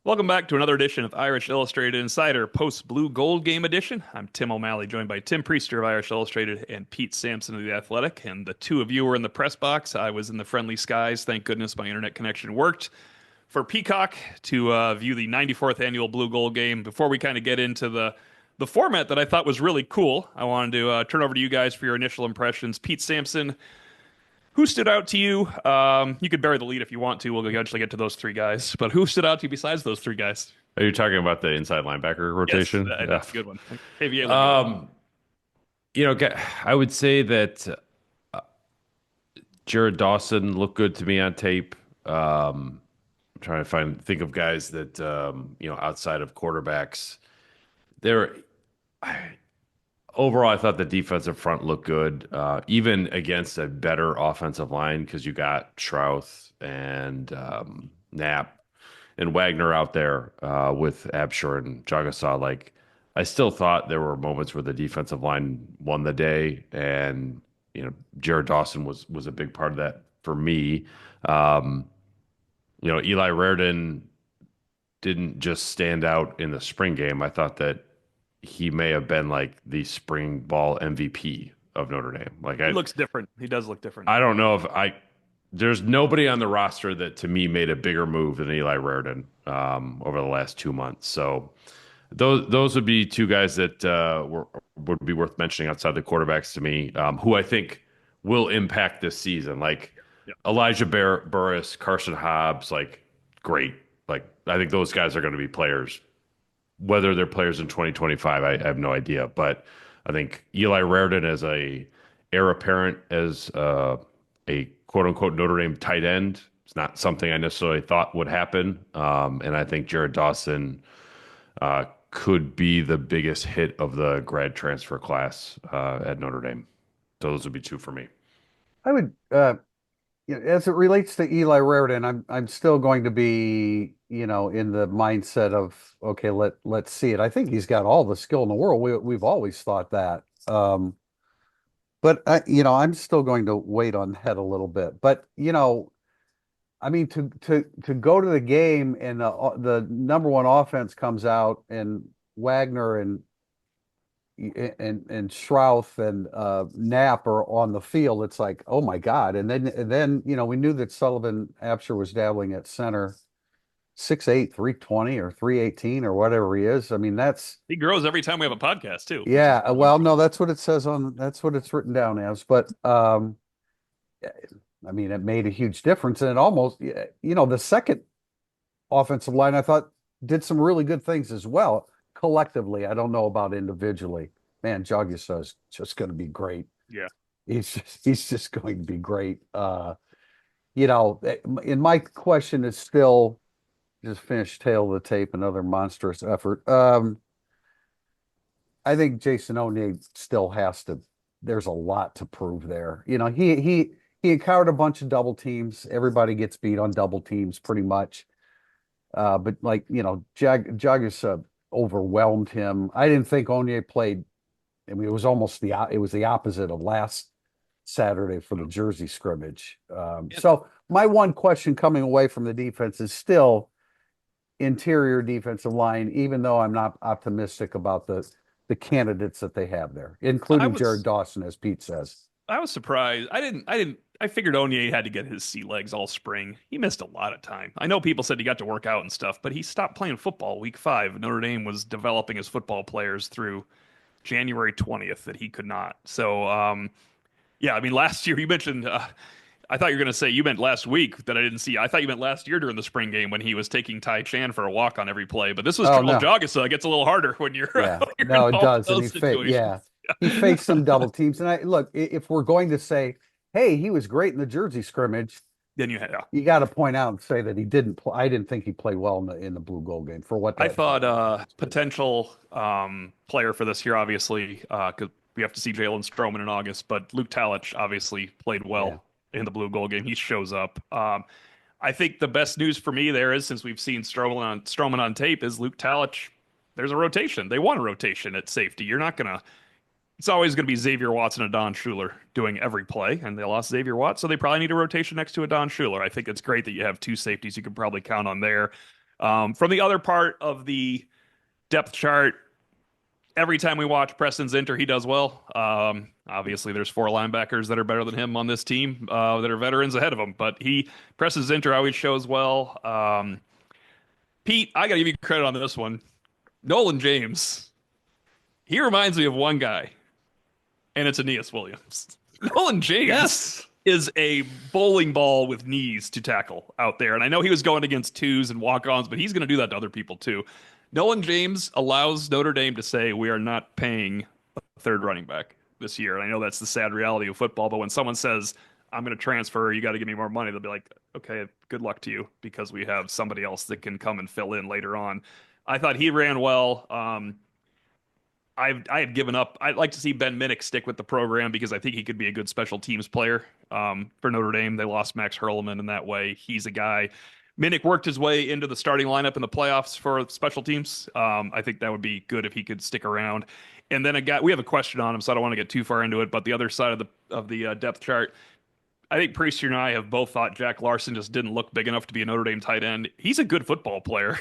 Welcome back to another edition of Irish Illustrated Insider Post Blue Gold Game Edition. I'm Tim O'Malley, joined by Tim Priester of Irish Illustrated and Pete Sampson of The Athletic. And the two of you were in the press box. I was in the friendly skies. Thank goodness my internet connection worked for Peacock to view the 94th annual Blue Gold Game. Before we kind of get into the format that I thought was really cool, I wanted to turn over to you guys for your initial impressions. Pete Sampson, who stood out to you? You could bury the lead if you want to. We'll eventually get to those three guys. But who stood out to you besides those three guys? Are you talking about the inside linebacker Yes, rotation? Yeah. that's a good one. Javier looked good. Um, I would say that Jared Dawson looked good to me on tape. I'm trying to think of guys that outside of quarterbacks. There, overall, I thought the defensive front looked good, even against a better offensive line because you got Strauss and Knapp and Wagner out there with Absher and Jagasaw. Like, I still thought there were moments where the defensive line won the day, and Jared Dawson was a big part of that for me. Um, Eli Raridon didn't just stand out in the spring game. I thought that he may have been like the spring ball MVP of Notre Dame. Like He I, looks different. He does look different. I don't know if there's nobody on the roster that to me made a bigger move than Eli Raridon over the last 2 months. So those would be two guys that would be worth mentioning outside the quarterbacks to me, who I think will impact this season. Like Yeah. Elijah Burris, Carson Hobbs, like great. Like I think those guys are going to be players. Whether they're players in 2025, I have no idea. But I think Eli Raridon as a heir apparent as a quote unquote Notre Dame tight end. It's not something I necessarily thought would happen. And I think Jared Dawson could be the biggest hit of the grad transfer class at Notre Dame. Those would be two for me. I would, as it relates to Eli Raridon, I'm still going to be, in the mindset of okay, let's see it. I think he's got all the skill in the world. We've always thought that. But I'm still going to wait on that a little bit. But I mean, to go to the game and the number one offense comes out and Wagner and Strauss and Knapp are on the field, it's like, oh my God. And then we knew that Sullivan Absher was dabbling at center, 6'8", 320 or 318 or whatever he is. I mean, that's He grows every time we have a podcast too, which is yeah, well, no, that's what it says that's what it's written down as. But I mean, it made a huge difference. And it almost, the second offensive line, I thought did some really good things as well. Collectively, I don't know about individually. Man, Jagusa is just going to be great. yeah. He's just going to be great. And my question is still just finish tail of the tape, another monstrous effort. I think Jason O'Neill still has to. There's a lot to prove there. He encountered a bunch of double teams. Everybody gets beat on double teams pretty much. But like Jagus overwhelmed him. I didn't think Onye played. I mean, it was the opposite of last Saturday for the Jersey scrimmage. Yeah. So my one question coming away from the defense is still interior defensive line, even though I'm not optimistic about the candidates that they have there, I including Jared was Dawson, as Pete says. I was surprised. I figured Onier had to get his sea legs all spring. He missed a lot of time. I know people said he got to work out and stuff, but he stopped playing football week 5. Notre Dame was developing his football players through January 20th that he could not. So, yeah, I mean, last year you mentioned, I thought you were going to say you meant last week that I didn't see. I thought you meant last year during the spring game when he was taking Tai Chan for a walk on every play. But this was Oh Charles no, Jogasa. It gets a little harder when you're, yeah, when you're no, it involved in does, and those yeah, situations. he faced some double teams. And I look, if we're going to say, hey, he was great in the Jersey scrimmage, Then you had, yeah. you got to point out and say that he didn't play. I didn't think he played well in the Blue Gold game for what I that thought but potential player for this year, obviously, because we have to see Jalen Stroman in August, but Luke Talich obviously played yeah, well in the Blue Gold game. He shows up. I think the best news for me there is since we've seen Stroman on tape is Luke Talich. There's a rotation. They want a rotation at safety. You're not gonna. It's always going to be Xavier Watson and Don Schuler doing every play, and they lost Xavier Watts, so they probably need a rotation next to a Don Schuler. I think it's great that you have two safeties you can probably count on there. From the other part of the depth chart, every time we watch Preston Zinter, he does well. Obviously, there's 4 linebackers that are better than him on this team that are veterans ahead of him, but Preston Zinter always shows well. Pete, I got to give you credit on this one. Nolan James, he reminds me of one guy, and it's Aeneas Williams. Nolan James Yes. is a bowling ball with knees to tackle out there. And I know he was going against twos and walk-ons, but he's going to do that to other people too. Nolan James allows Notre Dame to say, we are not paying a third running back this year. And I know that's the sad reality of football, but when someone says, I'm going to transfer, you got to give me more money, they'll be like, okay, good luck to you, because we have somebody else that can come and fill in later on. I thought he ran well. I had given up. I'd like to see Ben Minnick stick with the program because I think he could be a good special teams player for Notre Dame. They lost Max Hurlman in that way. He's a guy. Minnick worked his way into the starting lineup in the playoffs for special teams. I think that would be good if he could stick around. And then we have a question on him, so I don't want to get too far into it. But the other side of the depth chart, I think Priester and I have both thought Jack Larson just didn't look big enough to be a Notre Dame tight end. He's a good football player.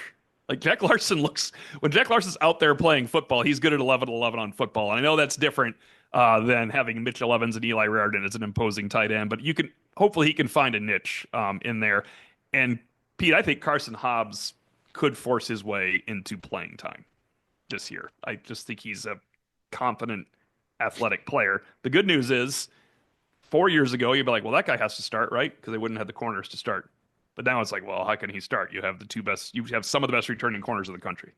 Like when Jack Larson's out there playing football, he's good at 11-11 on football. And I know that's different than having Mitchell Evans and Eli Raridan as an imposing tight end, but hopefully he can find a niche in there. And Pete, I think Carson Hobbs could force his way into playing time this year. I just think he's a confident, athletic player. The good news is 4 years ago, you'd be like, well, that guy has to start, right? Because they wouldn't have the corners to start. But now it's like, well, how can he start? You have the 2 best. You have some of the best returning corners in the country.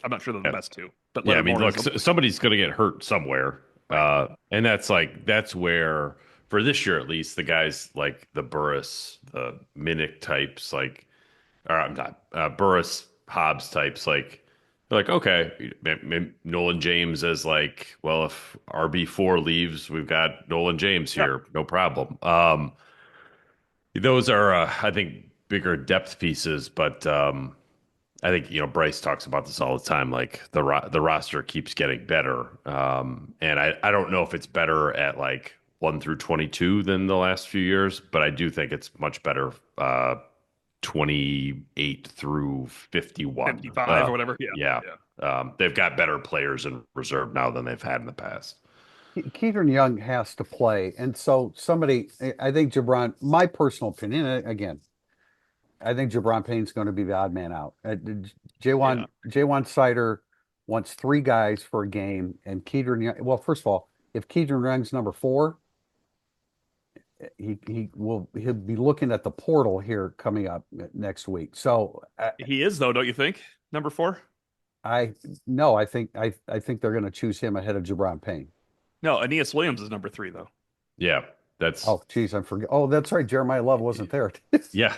I'm not sure they're the best 2, but yeah, I mean, look, somebody's going to get hurt somewhere, and that's where, for this year at least, the guys like the Burris, the Minnick types, or I'm not Burris, Hobbs types, they're like, okay, Nolan James as well, if RB4 leaves, we've got Nolan James here, no problem. Those are, I think, bigger depth pieces, but I think Bryce talks about this all the time. Like the roster keeps getting better, and I don't know if it's better at 1 through 22 than the last few years, but I do think it's much better 28 through 51, 55 or whatever. Yeah. They've got better players in reserve now than they've had in the past. Keaton Young has to play. And so I think my personal opinion, again, I think Jabron Payne's going to be the odd man out. Jaywan Sider wants 3 guys for a game, and Keaton Young, well, first of all, if Keaton Young's number 4, he'll be looking at the portal here coming up next week. So he is, though, don't you think? Number 4? I think they're going to choose him ahead of Jabron Payne. No, Aeneas Williams is number 3, though. Yeah, that's. Oh, geez, I forget. Oh, that's right. Jeremiah Love wasn't there. Yeah.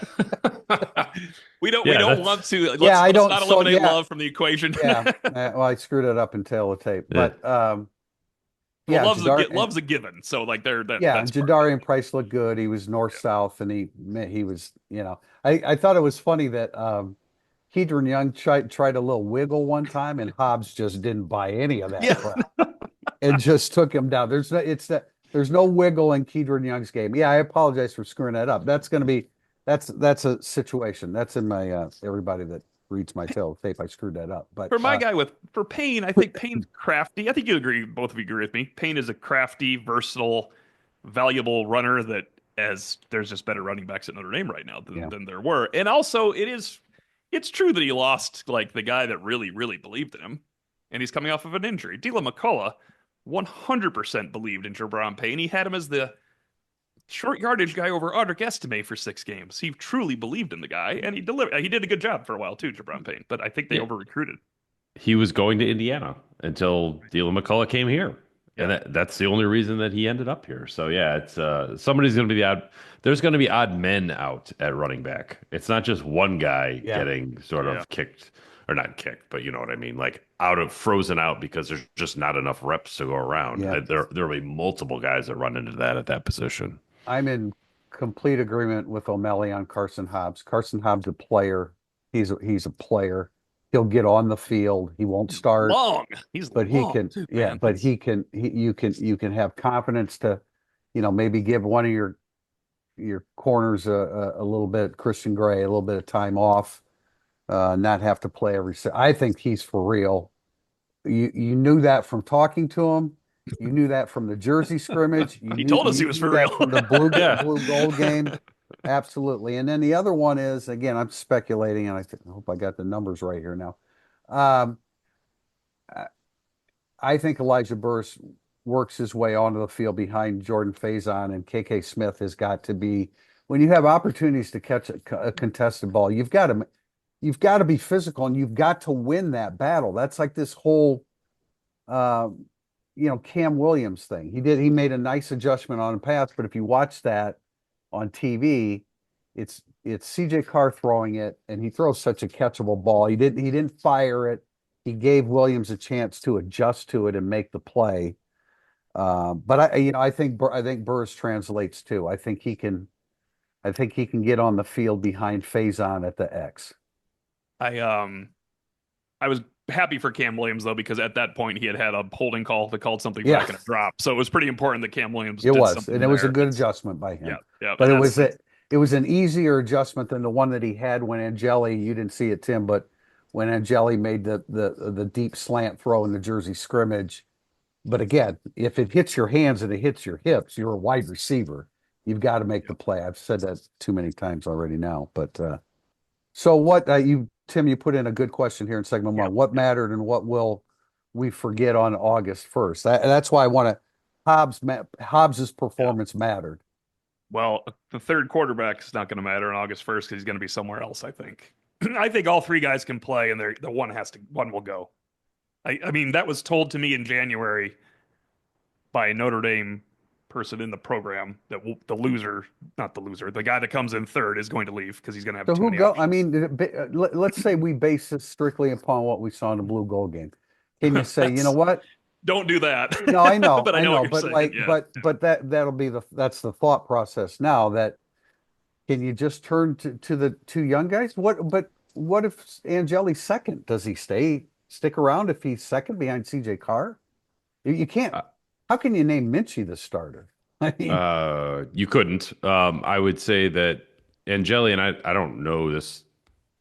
we don't want to. Let's not eliminate Love from the equation. Yeah. Well, I screwed it up in tail of tape, but Love's a given. So they're that's Jadarian Price looked good. He was north-south, and he was. I thought it was funny that Keaton Young tried a little wiggle one time, and Hobbs just didn't buy any of that crap. And just took him down. There's no wiggle in Keaton Young's game. Yeah, I apologize for screwing that up. That's a situation. That's in my everybody that reads my tail tape. I screwed that up. But for my guy for Payne, I think Payne's crafty. I think you agree. Both of you agree with me. Payne is a crafty, versatile, valuable runner that there's just better running backs at Notre Dame right now than there were. And also, it's true that he lost the guy that really, really believed in him, and he's coming off of an injury. Dylan McCullough 100% believed in Jabron Payne. He had him as the short yardage guy over Audric Estime for 6 games. He truly believed in the guy, and he delivered. He did a good job for a while too, Jabron Payne. But I think they over-recruited. He was going to Indiana until Dylan McCullough came here, and that's the only reason that he ended up here. So yeah, it's somebody's going to be odd. There's going to be odd men out at running back. It's not just one guy getting sort of kicked. Or not kicked, but you know what I mean, frozen out because there's just not enough reps to go around. Yeah. There'll be multiple guys that run into that at that position. I'm in complete agreement with O'Malley on Carson Hobbs. Carson Hobbs a player. He's a player. He'll get on the field. He won't start long. He can. Too, yeah, but you can have confidence to, maybe give one of your your corners a little bit, Christian Gray, a little bit of time off, not have to play I think he's for real. You knew that from talking to him. You knew that from the Jersey scrimmage. He told us he You was knew for that real. from the Yeah. blue gold game. Absolutely. And then the other one is, again, I'm speculating, and I hope I got the numbers right here now. Um, I think Elijah Burris works his way onto the field behind Jordan Faison, and KK Smith has got to be, when you have opportunities to catch a contested ball, you've got to be physical, and you've got to win that battle. That's like this whole um, Cam Williams thing. He made a nice adjustment on the pass, but if you watch that on TV, it's CJ Carr throwing it, and he throws such a catchable ball. He didn't fire it. He gave Williams a chance to adjust to it and make the play. But I think Burris translates too. I think he can get on the field behind Faison at the X. I I was happy for Cam Williams though because at that point he had a holding call that called something Yeah, back and a drop. So it was pretty important that Cam Williams it did was, and something it was a there. good adjustment by Yeah, him. yeah, But and it was an easier adjustment than the one that he had when Angeli, you didn't see it, Tim, but when Angeli made the deep slant throw in the Jersey scrimmage. But again, if it hits your hands and it hits your hips, you're a wide receiver. You've got to make the play. I've said that too many times already now. But so what Tim, you put in a good question here in segment yeah, one. What yeah, mattered and what will we forget on August 1st? That's why I want to Hobbs's yeah. performance mattered. Well, the third quarterback is not going to matter on August 1st because he's going to be somewhere else. I think. I think all three guys can play, and the one will go. I mean that was told to me in January by a Notre Dame person in the program that the loser, not the loser, the guy that comes in third is going to leave because he's going to have So too who many go? I options. mean, let's say we base this strictly upon what we saw in the blue gold game. Can you say, you know That's what? don't do that. No, But I I know what know, you're but saying. like, Yeah. but that'll be that's the thought process now. That can you just turn to the two young guys? What if Angeli's second? Does he stick around if he's second behind CJ Carr? You can't. Uh, How can you name Minchie the starter? I mean, you couldn't. I would say that Angeli, and I don't know this.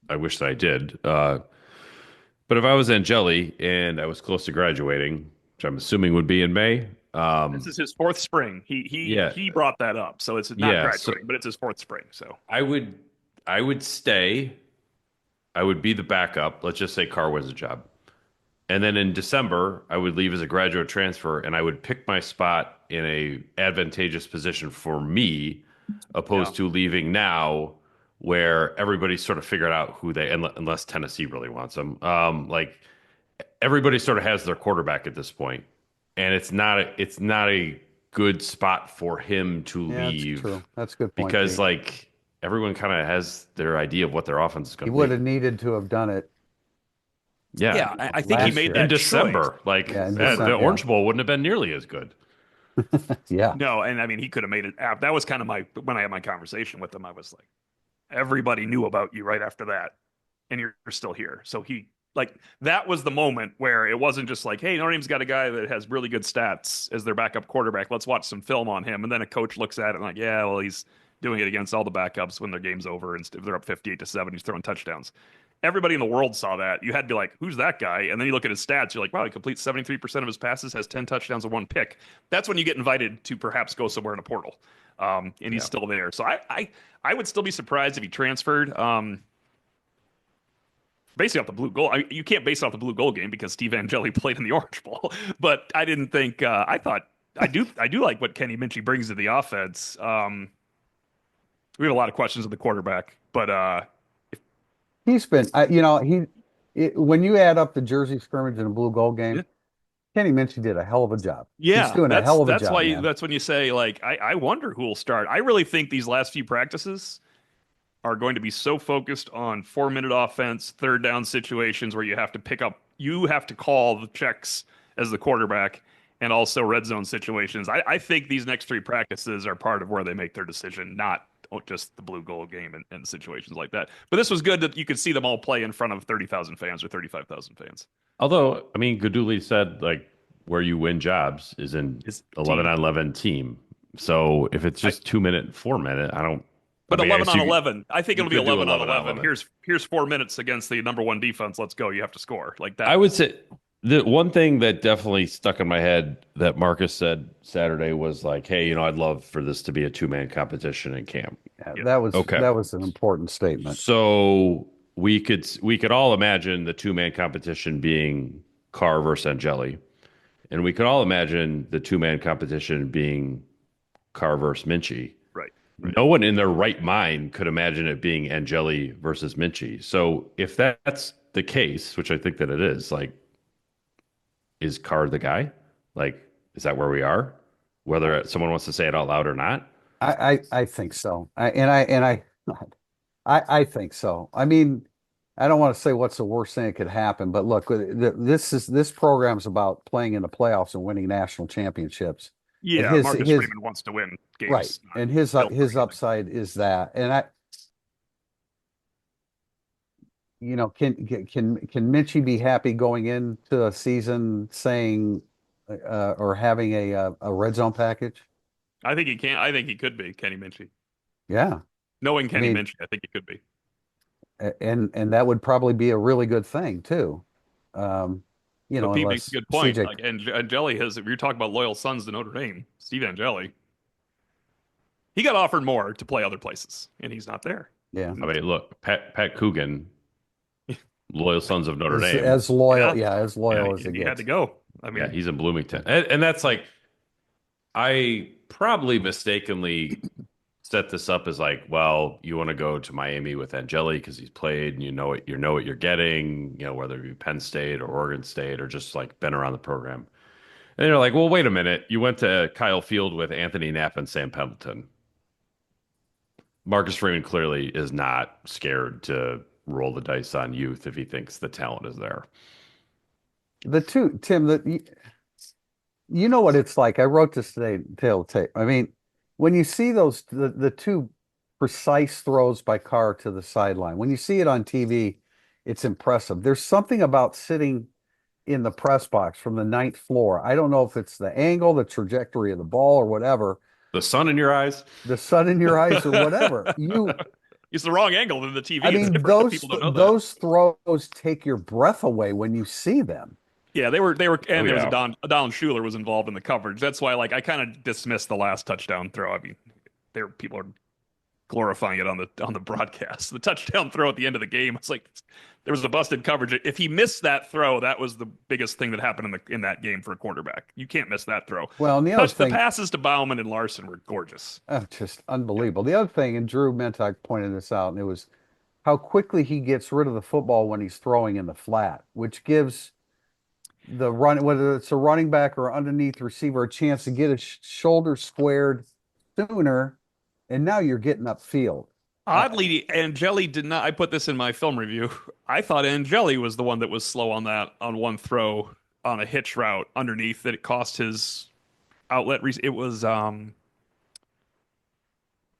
I wish that I did. But if I was Angeli and I was close to graduating, which I'm assuming would be in May, This is his fourth spring. yeah, He brought that up. So it's not yeah. So graduating, but it's his fourth spring. So I would, I would stay. I would be the backup. Let's just say Carr wins the job. And then in December, I would leave as a graduate transfer and I would pick my spot in a advantageous position for me, yeah. opposed to leaving now where everybody's sort of figured out who they, unless Tennessee really wants them. Like everybody sort of has their quarterback at this point, and it's not a good spot for him to yeah, that's true. leave That's a good point, because Pete. like everyone kind of has their idea of what their offense is He going to would have be. needed to have done it Yeah, Yeah, I think he last made in year. that choice. December, like Yeah, in the December. Orange Bowl wouldn't have been nearly as good. Yeah, No, and I mean he could have made it. That was kind of my when I had my conversation with him. I was like, everybody knew about you right after that, and you're still here. So he like that was the moment where it wasn't just like, hey, Notre Dame's got a guy that has really good stats as their backup quarterback. Let's watch some film on him. And then a coach looks at it and like, yeah, well, he's doing it against all the backups when their game's over and if they're up 58-7, he's throwing touchdowns. Everybody in the world saw that. You had to be like, who's that guy? And then you look at his stats, you're like, wow, he completes 73% of his passes, has 10 touchdowns and one pick. That's when you get invited to perhaps go somewhere in a portal. And he's Yeah. still there. So I would still be surprised if he transferred. Basically off the blue goal. You can't base it off the blue goal game because Steve Angeli played in the Orange Bowl. But I didn't think. I thought I do like what Kenny Minchie brings to the offense. We have a lot of questions of the quarterback, but he's been. When you add up the Jersey scrimmage and the blue gold yeah, game, Kenny Minchie did a hell of a job. He's yeah, doing a hell of a that's job, why man. that's when you say like I wonder who will start. I really think these last few practices are going to be so focused on 4-minute offense, third down situations where you have to call the checks as the quarterback, and also red zone situations. I think these next three practices are part of where they make their decision, not just the blue gold game and situations like that. But this was good that you could see them all play in front of 30,000 fans or 35,000 fans. Although, I mean, Gaduli said like where you win jobs is in His 11 team. on 11 team. So if it's I, just 2 minute, 4 minute, I don't. I but mean, I 11 guess on 11. I think you it'll be could do 11 on 11 on 11. 11. Here's 4 minutes against the number one defense. Let's go. You have to score like I that. would say the one thing that definitely stuck in my head that Marcus said Saturday was like, "Hey, I'd love for this to be a two-man competition in camp." Yeah, Yeah. Okay, that was an important statement. so we could all imagine the two-man competition being Carr versus Angeli, and we could all imagine the two-man competition being Carr versus Minchie. Right. Right. No one in their right mind could imagine it being Angeli versus Minchie. So if that's the case, which I think that it is, like, is Carr the guy? Like, is that where we are? Whether someone wants to say it out loud or not. I think so. I think so. I mean, I don't want to say what's the worst thing that could happen, but look, this program's about playing in the playoffs and winning national championships. And Yeah. Marcus Freeman wants to win right, games, not and build for his anything. upside is that. And can Mitchie be happy going into a season saying or having a red zone package? I think he can. I think he could be Kenny Minchie. Yeah. Knowing I Kenny mean, Minchie, I think he could be. and that would probably be a really good thing too. Um, But Pete makes a unless good point. CJ. Like, and Angeli has, if you're talking about loyal sons to Notre Dame, Steve Angeli, he got offered more to play other places, and he's not there. Yeah. I mean, look, Pat Coogan, loyal sons of Notre Dame. As loyal, Yeah, yeah, as Yeah, loyal as it he had to gets. go. I yeah, mean, he's in Bloomington, and that's like I probably mistakenly set this up as like, well, you want to go to Miami with Angeli because he's played and you know what you're getting, whether it be Penn State or Oregon State or just like been around the program. And they're like, well, wait a minute, you went to Kyle Field with Anthony Knapp and Sam Pendleton. Marcus Freeman clearly is not scared to roll the dice on youth if he thinks the talent is there. The two, Tim, you know what it's like. I wrote this today, tail tape. I mean, when you see the two precise throws by Carr to the sideline, when you see it on TV, it's impressive. There's something about sitting in the press box from the ninth floor. I don't know if it's the angle, the trajectory of the ball, or whatever, The sun in your eyes? the sun in your eyes, or whatever. it's the wrong angle than the I TV. It's mean, different, but people don't know that. those throws take your breath away when you see them. Yeah, Oh and there was yeah. Don Schuler was involved in the coverage. That's why, like, I kind of dismissed the last touchdown throw. I mean, people are glorifying it on the broadcast. The touchdown throw at the end of the game, it's like there was a busted coverage. If he missed that throw, that was the biggest thing that happened in that game for a quarterback. You can't miss that throw. Well, and the other The thing, passes to Bauman and Larson were gorgeous. just unbelievable. The other thing, and Drew Mentok pointed this out, and it was how quickly he gets rid of the football when he's throwing in the flat, which gives the run, whether it's a running back or underneath receiver, a chance to get a shoulder squared sooner. And now you're getting upfield. Oddly, Angeli did not. I put this in my film review. I thought Angeli was the one that was slow on one throw on a hitch route underneath that it cost his outlet. It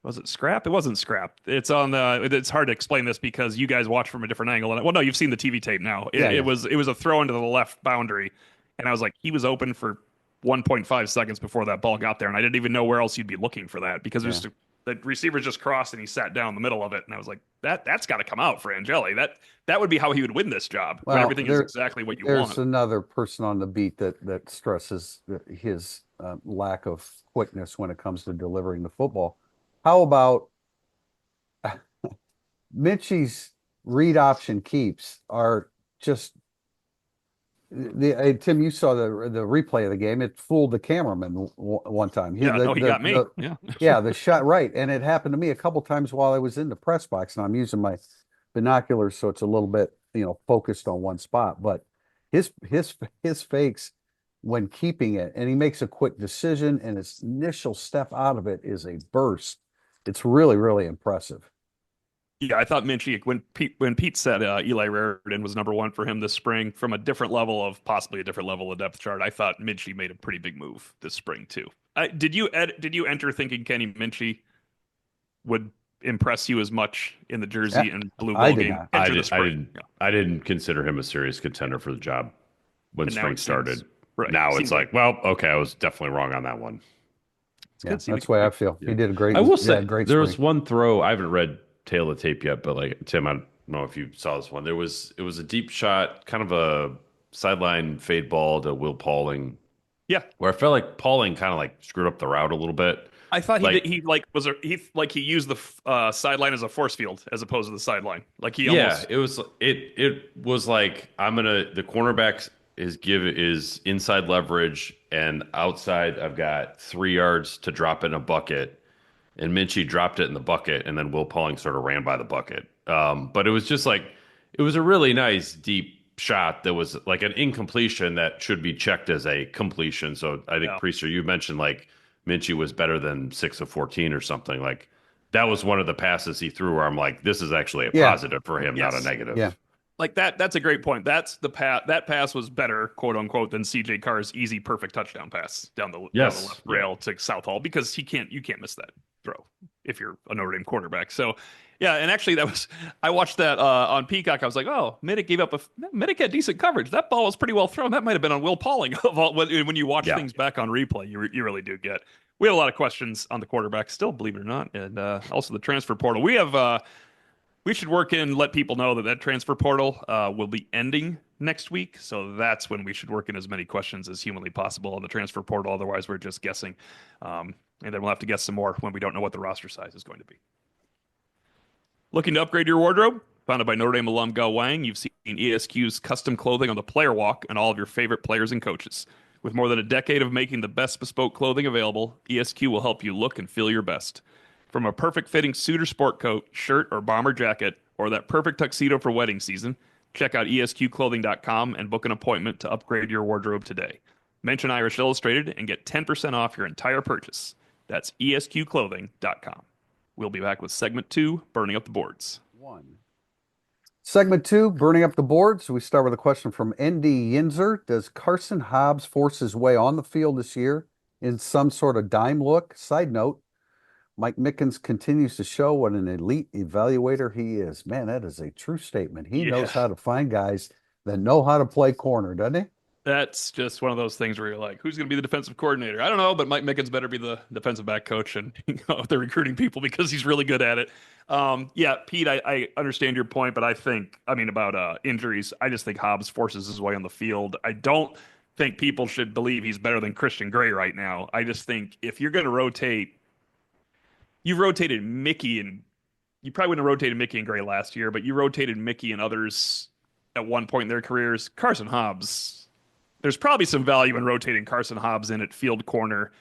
was it scrap? It wasn't scrap. It's on the. It's hard to explain this because you guys watch from a different angle. And well, no, you've seen the TV tape now. Yeah, yeah. It was a throw into the left boundary, and I was like, he was open for 1.5 seconds before that ball got there, and I didn't even know where else you'd be looking for that because Yeah. the receiver just crossed and he sat down in the middle of it, and I was like, that's got to come out for Angeli. That would be how he would win this job when Well, everything is exactly what you there's want. another person on the beat that stresses his lack of quickness when it comes to delivering the football. How about Mitchie's read option keeps are just Tim, you saw the replay of the game. It fooled the cameraman one time. Yeah, no, he got me. Yeah, Yeah, the shot right, and it happened to me a couple times while I was in the press box, and I'm using my binoculars, so it's a little bit focused on one spot. But his fakes when keeping it, and he makes a quick decision, and his initial step out of it is a burst. It's really, really impressive. yeah. I thought Minchie when Pete said Eli Raridan was number one for him this spring from a different level of possibly a different level of depth chart. I thought Minchie made a pretty big move this spring too. Did you enter thinking Kenny Minchie would impress you as much in the Yeah, jersey and blue I gold did game not. I enter the did, I spring? didn't Yeah. I didn't consider him a serious contender for the job when And now spring it seems started. right. Now it's Seems like like, well, okay, I was definitely wrong on that one. It's Yeah, good. See, that's the way I feel. Yeah. He did a I will yeah, say great there was spring. one throw. I haven't read tail of the tape yet, but like Tim, I don't know if you saw this one. It was a deep shot, kind of a sideline fade ball to Will Pauling, yeah. where I felt like Pauling kind of like screwed up the route a little bit. I thought he did. Like, He like was a he like he used the sideline as a force field as opposed to the sideline. Like he yeah, almost it was like the cornerback is inside leverage and outside I've got 3 yards to drop in a bucket, and Minchie dropped it in the bucket, and then Will Pauling sort of ran by the bucket. But it was just like it was a really nice deep shot that was like an incompletion that should be checked as a completion. So I think yeah. Priester, you mentioned like Minchie was better than 6 of 14 or something. Like that was one of the passes he threw where I'm like, this is actually a Yeah, positive for him, not a Yes. yeah, negative. Like that's a great point. That's the pass. That pass was better, quote unquote, than CJ Carr's easy perfect touchdown pass down the Yes. left Yeah. rail to Southall because you can't miss that throw if you're a Notre Dame quarterback. So yeah, and actually that was I watched that on Peacock. I was like, oh, Minnick had decent coverage. That ball was pretty well thrown. That might have been on Will Pauling. When you watch Yeah. things back on replay, you really do get. We have a lot of questions on the quarterback still, believe it or not, and also the transfer portal. We should work in, let people know that transfer portal will be ending next week. So that's when we should work in as many questions as humanly possible on the transfer portal. Otherwise, we're just guessing. And then we'll have to guess some more when we don't know what the roster size is going to be. Looking to upgrade your wardrobe? Founded by Notre Dame alum Go Wang, you've seen ESQ's custom clothing on the player walk and all of your favorite players and coaches. With more than a decade of making the best bespoke clothing available, ESQ will help you look and feel your best. From a perfect fitting suit or sport coat, shirt or bomber jacket, or that perfect tuxedo for wedding season, check out esqclothing.com and book an appointment to upgrade your wardrobe today. Mention Irish Illustrated and get 10% off your entire purchase. That's esqclothing.com. We'll be back with segment 2, Burning Up the Boards. one. Segment 2, burning up the boards. We start with a question from ND Yinzer. Does Carson Hobbs force his way on the field this year in some sort of dime look? Side note, Mike Mickens continues to show what an elite evaluator he is. Man, that is a true statement. He knows how to find guys that know how to play corner, doesn't he? That's just one of those things where you're like, who's going to be the defensive coordinator? I don't know, but Mike Mickens better be the defensive back coach and they're recruiting people because he's really good at it. Yeah, Pete, I understand your point, but about injuries. I just think Hobbs forces his way on the field. I don't think people should believe he's better than Christian Gray right now. I just think if you're going to rotate, you've rotated Mickey and you probably wouldn't have rotated Mickey and Gray last year, but you rotated Mickey and others at one point in their careers. Carson Hobbs. There's probably some value in rotating Carson Hobbs in at field corner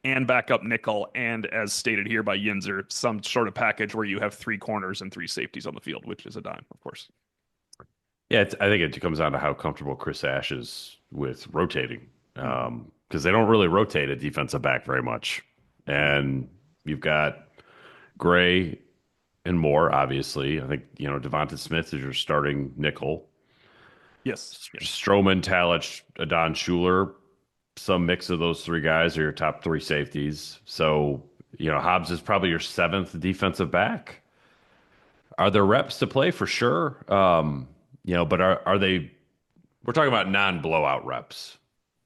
and backup nickel, and as stated here by Yinzer, some sort of package where you have 3 corners and 3 safeties on the field, which is a dime, of course. Yeah, I think it comes down to how comfortable Chris Ash is with rotating, because they don't really rotate a defensive back very much. And you've got Gray and Moore, obviously. I think, Devonta Smith is your starting nickel. Yes. Stroman, Talich, Adon Schuler, some mix of those 3 guys are your top 3 safeties. So, Hobbs is probably your 7th defensive back. Are there reps to play? For sure. But are they, we're talking about non-blowout reps.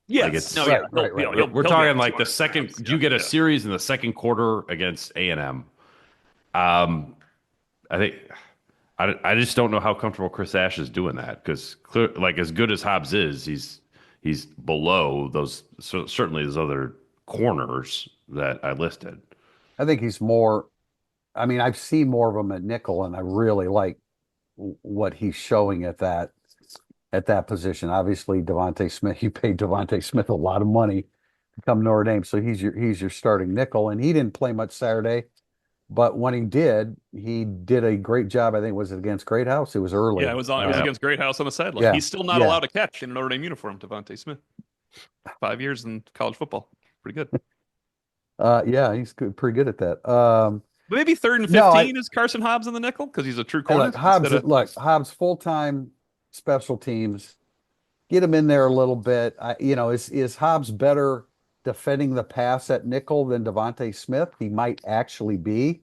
Yes. Like it's, no, right, yeah. right. we're talking like the second, times. you get a series in the second quarter against A&M. I think, I just don't know how comfortable Chris Ash is doing that because, like, as good as Hobbs is, he's below those certainly those other corners that I listed. I think he's more. I mean, I've seen more of him at nickel, and I really like what he's showing at that position. Obviously, Devontae Smith. You paid Devontae Smith a lot of money to come to Notre Dame, so he's your starting nickel, and he didn't play much Saturday. But when he did a great job. I think was it against Great House? It was early. Yeah, it was against Great House on the sideline. Yeah, He's still not allowed to catch in a Notre Dame uniform, Devontae Smith. 5 years in college football. Pretty good. Yeah, he's pretty good at that. Maybe 3rd and 15 is Carson Hobbs in the nickel because he's a true corner. Hobbs full-time special teams. Get him in there a little bit. Is Hobbs better defending the pass at nickel than Devontae Smith? He might actually be,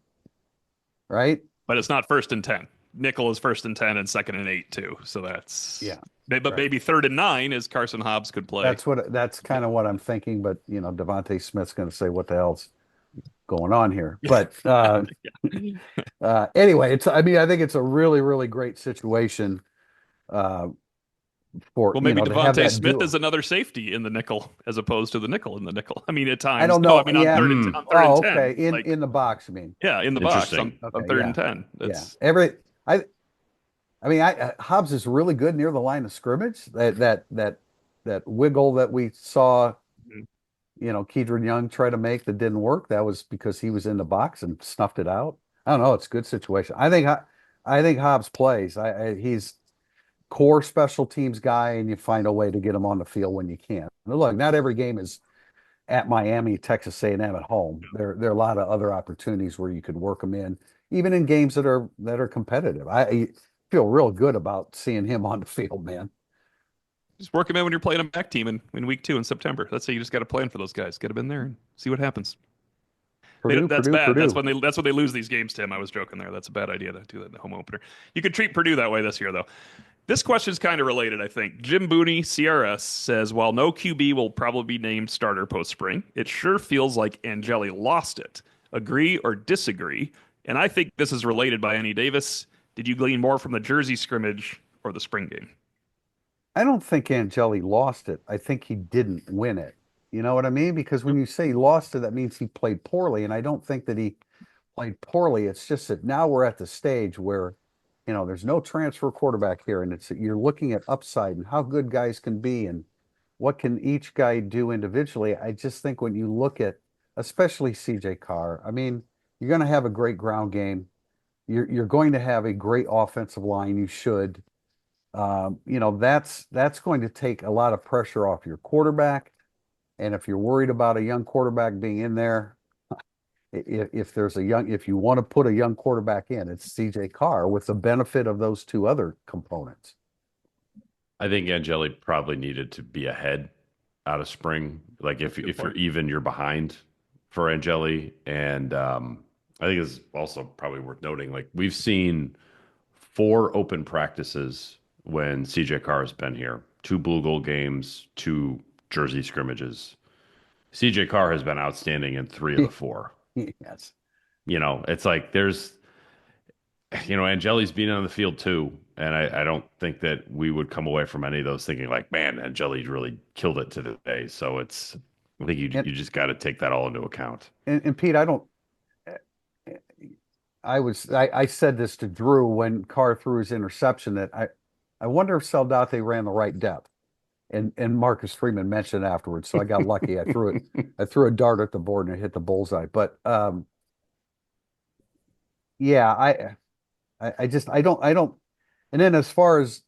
right? But it's not 1st and 10. nickel is 1st and 10 and 2nd and 8 too. So that's but right. maybe 3rd and 9 is Carson Hobbs could play. That's kind of what I'm thinking. But Devontae Smith's going to say, "What the hell's going on here?" But anyway, I think it's a really, really great situation for Well, maybe to have Devontae that Smith duo. is another safety in the nickel as opposed to the nickel in the nickel. I mean, at times. I don't No, know. I mean on Yeah. third and on 3rd Oh, and 10. okay. Like, In the box, I mean. yeah, in the box on Interesting. Okay, 3rd yeah. and 10. That's I mean, Hobbs is really good near the line of scrimmage. That wiggle that we saw, Kedron Young try to make that didn't work. That was because he was in the box and snuffed it out. I don't know. It's a good situation. I think Hobbs plays. He's core special teams guy, and you find a way to get him on the field when you can. Look, not every game is at Miami, Texas A&M at home. There are a lot of other opportunities where you could work him in, even in games that are competitive. I feel real good about seeing him on the field, man. just work him in when you're playing a back team in week 2 in September. That's how you just got to plan for those guys. Get them in there and see what happens. That's bad. Purdue. That's when they lose these games, Tim. I was joking there. That's a bad idea to do that in the home opener. You could treat Purdue that way this year, though. This question is kind of related, I think. Jim Booney, CRS, says, while no QB will probably be named starter post-spring, it sure feels like Angeli lost it. Agree or disagree? And I think this is related by Annie Davis. Did you glean more from the Jersey scrimmage or the spring game? I don't think Angeli lost it. I think he didn't win it. You know what I mean? Because when you say he lost it, that means he played poorly. And I don't think that he played poorly. It's just that now we're at the stage where, there's no transfer quarterback here. And you're looking at upside and how good guys can be and what can each guy do individually. I just think when you look at, especially CJ Carr, I mean, you're going to have a great ground game. You're going to have a great offensive line. You should. That's going to take a lot of pressure off your quarterback. And if you're worried about a young quarterback being in there, if you want to put a young quarterback in, it's CJ Carr with the benefit of those two other components. I think Angeli probably needed to be ahead out of spring. Like if you're behind for Angeli. And I think it's also probably worth noting, like we've seen 4 open practices when CJ Carr has been here, 2 Blue Gold games, 2 Jersey scrimmages. CJ Carr has been outstanding in 3 of the 4. Yes. It's like Angeli's been on the field too. And I don't think that we would come away from any of those thinking like, man, Angeli really killed it today. So I think you just got to take that all into account. And Pete, I said this to Drew when Carr threw his interception that I wonder if Saldate ran the right depth. And Marcus Freeman mentioned afterwards, so I got lucky. I threw a dart at the board and it hit the bullseye. But yeah, I don't. And then as far as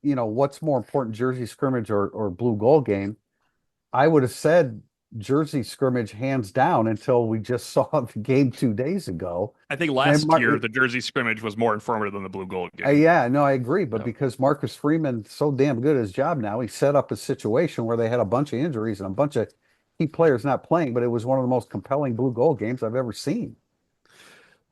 what's more important, Jersey scrimmage or Blue Gold game, I would have said Jersey scrimmage hands down until we just saw the game 2 days ago. I think last year the Jersey scrimmage was more informative than the Blue Gold game. Yeah, no, I agree. But because Marcus Freeman's so damn good at his job now, he set up a situation where they had a bunch of injuries and a bunch of key players not playing, but it was one of the most compelling Blue Gold games I've ever seen.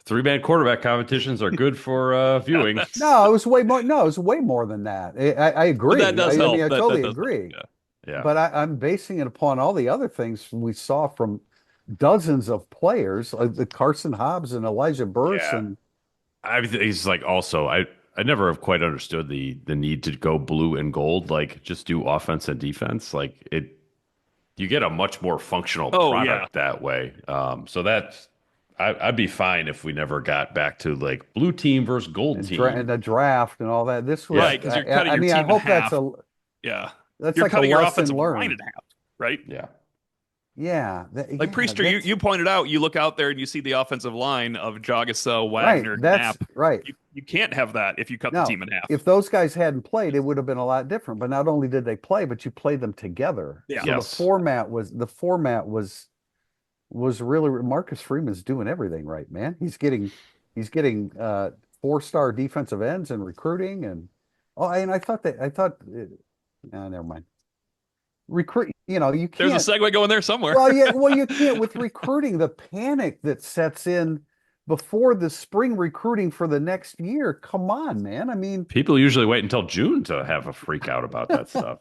3-man quarterback competitions are good for viewing. No, it was way more. No, it was way more than that. I agree. But that does help. I mean, I totally does agree. help, yeah. But I'm basing it upon all the other things we saw from dozens of players, like the Carson Hobbs and Elijah Burris. Yeah. And he's like also I never have quite understood the need to go blue and gold, like just do offense and defense. Like you get a much more functional product that way. So I'd be fine if we never got back to like blue team versus gold team and the draft and all that. This was right because you're cutting your team I hope in half. That's you're like cutting a your lesson offensive learned. line in half, right? Yeah. Yeah. Like Priester, you pointed out, you look out there and you see the offensive line of Jagasa, Wagner, Knapp. Right. You can't have that if you cut the team in half. If those guys hadn't played, it would have been a lot different. But not only did they play, but you played them together. Yeah. So the format was really Marcus Freeman's doing everything right, man. He's getting 4-star defensive ends and recruiting never mind. Recruit, you can't. There's a segue going there somewhere. Well, you can't with recruiting, the panic that sets in before the spring recruiting for the next year. Come on, man. I mean, People usually wait until June to have a freak out about that stuff.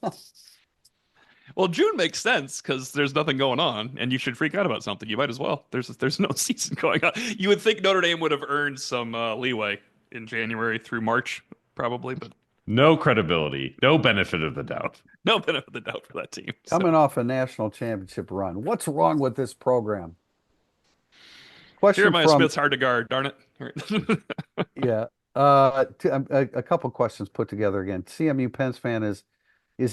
Well, June makes sense because there's nothing going on, and you should freak out about something. You might as well. There's no season going on. You would think Notre Dame would have earned some leeway in January through March, probably, but No credibility, no benefit of the doubt. no benefit of the doubt for that team. So coming off a national championship run, what's wrong with this program? Question Jeremiah from Smith's hard to guard, darn it. yeah, a couple questions put together again. CMU Pens fan is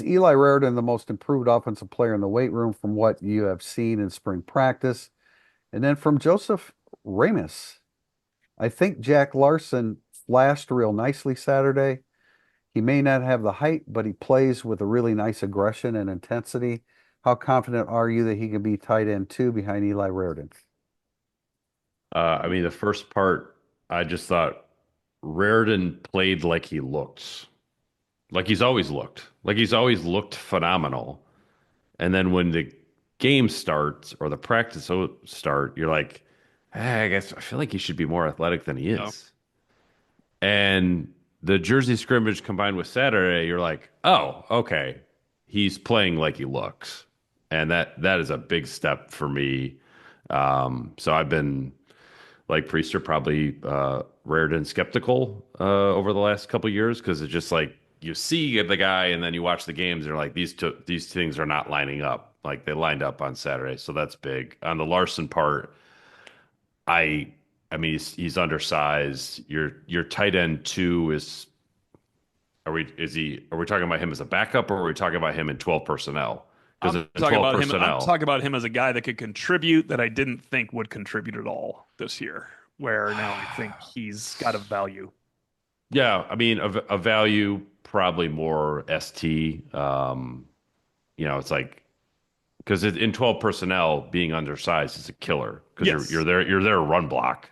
Eli Raritan the most improved offensive player in the weight room from what you have seen in spring practice? And then from Joseph Ramus, I think Jack Larson flashed real nicely Saturday. He may not have the height, but he plays with a really nice aggression and intensity. How confident are you that he can be tight end two behind Eli Raritan? I mean, the first part, I just thought Raritan played like he looked, like he's always looked, like he's always looked phenomenal. And then when the game starts or the practice start, you're like, I guess I feel like he should be more athletic than he No. is. And the Jersey scrimmage combined with Saturday, you're like, oh, okay, he's playing like he looks, and that is a big step for me. So I've been like Priester, probably Raritan skeptical over the last couple of years because it's just like you see the guy and then you watch the games and you're like these things are not lining up like they lined up on Saturday. So that's big. On the Larson part, I I mean he's undersized. Your tight end two is are we talking about him as a backup or are we talking about him in 12 personnel? Because I'm in talking 12 about him. I'm personnel, talking about him as a guy that could contribute that I didn't think would contribute at all this year. Where now I think he's got a value. yeah, I mean a value probably more ST. It's like because in 12 personnel, being undersized is a killer because Yes. you're there to run block,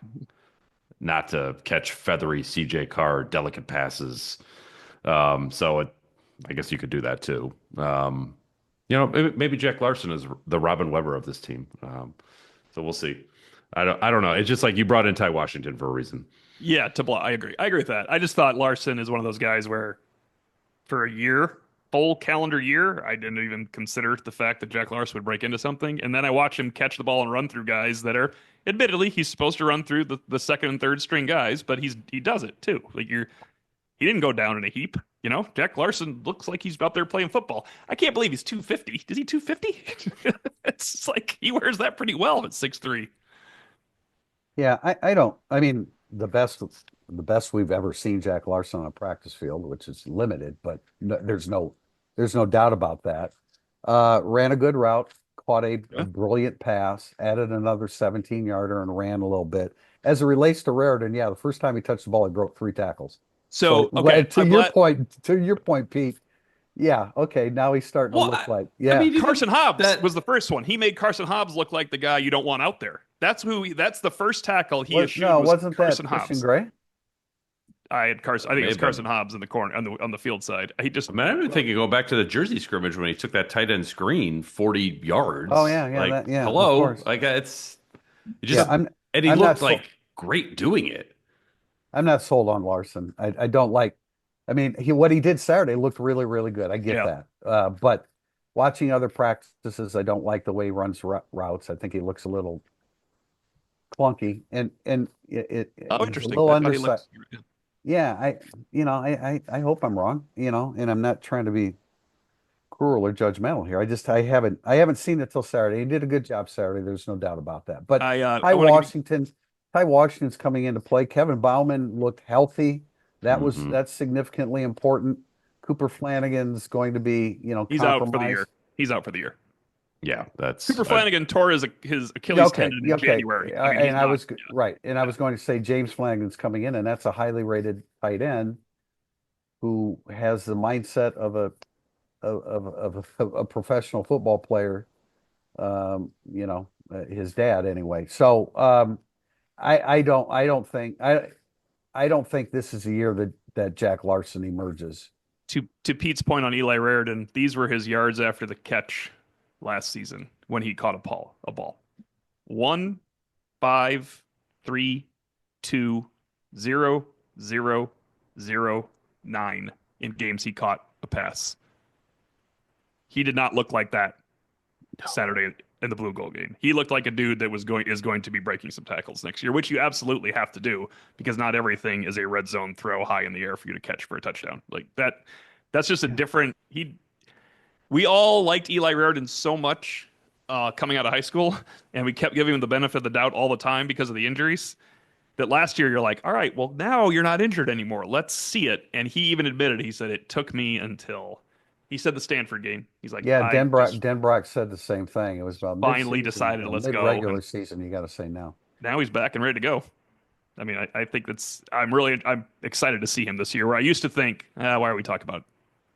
not to catch feathery CJ Carr delicate passes. I guess you could do that too. Maybe Jack Larson is the Robin Weber of this team. So we'll see. I don't know. It's just like you brought in Ty Washington for a reason. Yeah, to block. I agree. I agree with that. I just thought Larson is one of those guys where for a year, full calendar year, I didn't even consider the fact that Jack Larson would break into something. And then I watch him catch the ball and run through guys that are, admittedly, he's supposed to run through the second and third string guys, but he does it too. He didn't go down in a heap. Jack Larson looks like he's out there playing football. I can't believe he's 250. Is he 250? It's like he wears that pretty well at 6'3". Yeah, I don't. I mean, the best we've ever seen Jack Larson on a practice field, which is limited, but no, there's no doubt about that. Ran a good route, caught a Yeah. brilliant pass, added another 17-yarder, and ran a little bit. As it relates to Raritan, yeah, the first time he touched the ball, he broke 3 tackles. So, okay, to I'm your glad. point, Pete. Yeah, okay, now he's starting to Well, look like I yeah. mean, Carson Hobbs that was the first one. He made Carson Hobbs look like the guy you don't want out there. That's the first tackle he eschewed was Wasn't that Carson Christian Hobbs. Gray? I had Carson. I think may it was have Carson been. Hobbs in the corner on the field side. He just I mean, I've been thinking going back to the Jersey scrimmage when he took that tight end screen 40 Oh yards. yeah, Like, that yeah, of hello, course. like it Yeah, just I'm and he I'm not looked so, like great doing it. I'm not sold on Larson. I don't like. I mean, what he did Saturday looked really, really good. I get yeah. that. But watching other practices, I don't like the way he runs routes. I think he looks a little clunky, and Oh, he's a interesting. little I thought he undersized. looked. Yeah, I hope I'm wrong. And I'm not trying to be cruel or judgmental here. I haven't seen it till Saturday. He did a good job Saturday. There's no doubt about that. But I Ty want to give you. Washington, Ty Washington's coming into play. Kevin Bauman looked healthy. Hmm. That's significantly important. Cooper Flanagan's going to be, He's out for the year. compromised. He's out for the year. Yeah, that's Cooper Flanagan tore his Yeah, Achilles okay, tendon yeah, in okay. January. I mean, he's And I not. was right, and I was going to say James Flanagan's coming in, and that's a highly rated tight end who has the mindset of a professional football player. His dad anyway. So I don't think this is the year that Jack Larson emerges. To Pete's point on Eli Raritan, these were his yards after the catch last season when he caught a ball. 1, 5, 3, .20009 in games he caught a pass. He did not look like that Saturday in the Blue Gold game. He looked like a dude that is going to be breaking some tackles next year, which you absolutely have to do because not everything is a red zone throw high in the air for you to catch for a touchdown. Like that, that's just a different. We all liked Eli Raridan so much coming out of high school, and we kept giving him the benefit of the doubt all the time because of the injuries. That last year you're like, all right, well now you're not injured anymore. Let's see it. And he even admitted, he said it took me until he said the Stanford game. He's like, Yeah, I just Denbrock said the same thing. It was about finally mid-season, decided let's go. mid-regular And season. You got to say no. now he's back and ready to go. I mean, I think I'm excited to see him this year. Where I used to think, why are we talking about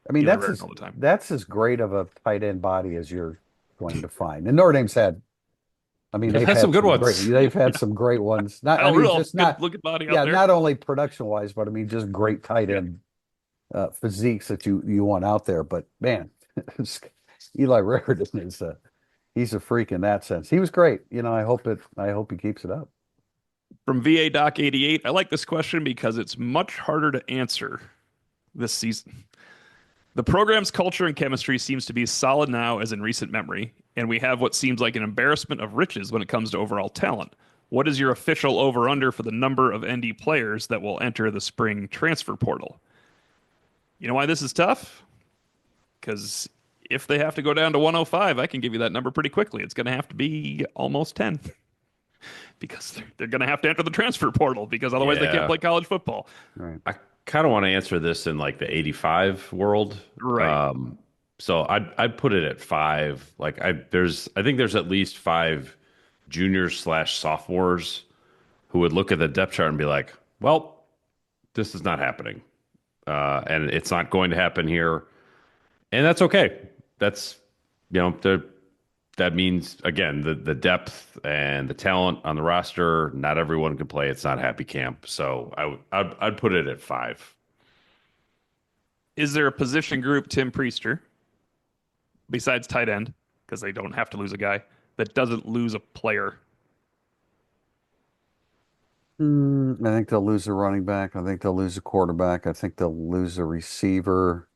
I mean, Eli Raridan all the time? that's as great of a tight end body as you're going to find. And Notre Dame's had, I mean, They've had some good ones. they've had some great ones. Not, I Kyle mean, Rudolph, just not, looking body out yeah, there. not only production wise, but I mean, just great tight end physiques that you want out there. But man, Eli Raridan he's a freak in that sense. He was great. I hope he keeps it up. From VA Doc 88, I like this question because it's much harder to answer this season. The program's culture and chemistry seems to be as solid now as in recent memory, and we have what seems like an embarrassment of riches when it comes to overall talent. What is your official over-under for the number of ND players that will enter the spring transfer portal? You know why this is tough? Because if they have to go down to 105, I can give you that number pretty quickly. It's going to have to be almost 10 because they're going to have to enter the transfer portal because otherwise they can't play college football. Right. I kind of want to answer this in like the 85 world. Right. So I'd put it at 5. Like I think there's at least 5 juniors / sophomores who would look at the depth chart and be like, well, this is not happening. And it's not going to happen here. And that's okay. That's, that means, again, the depth and the talent on the roster, not everyone can play. It's not happy camp. So I'd put it at 5. Is there a position group, Tim Priester, besides tight end, because they don't have to lose a guy, that doesn't lose a player? I think they'll lose a running back. I think they'll lose a quarterback. I think they'll lose a receiver.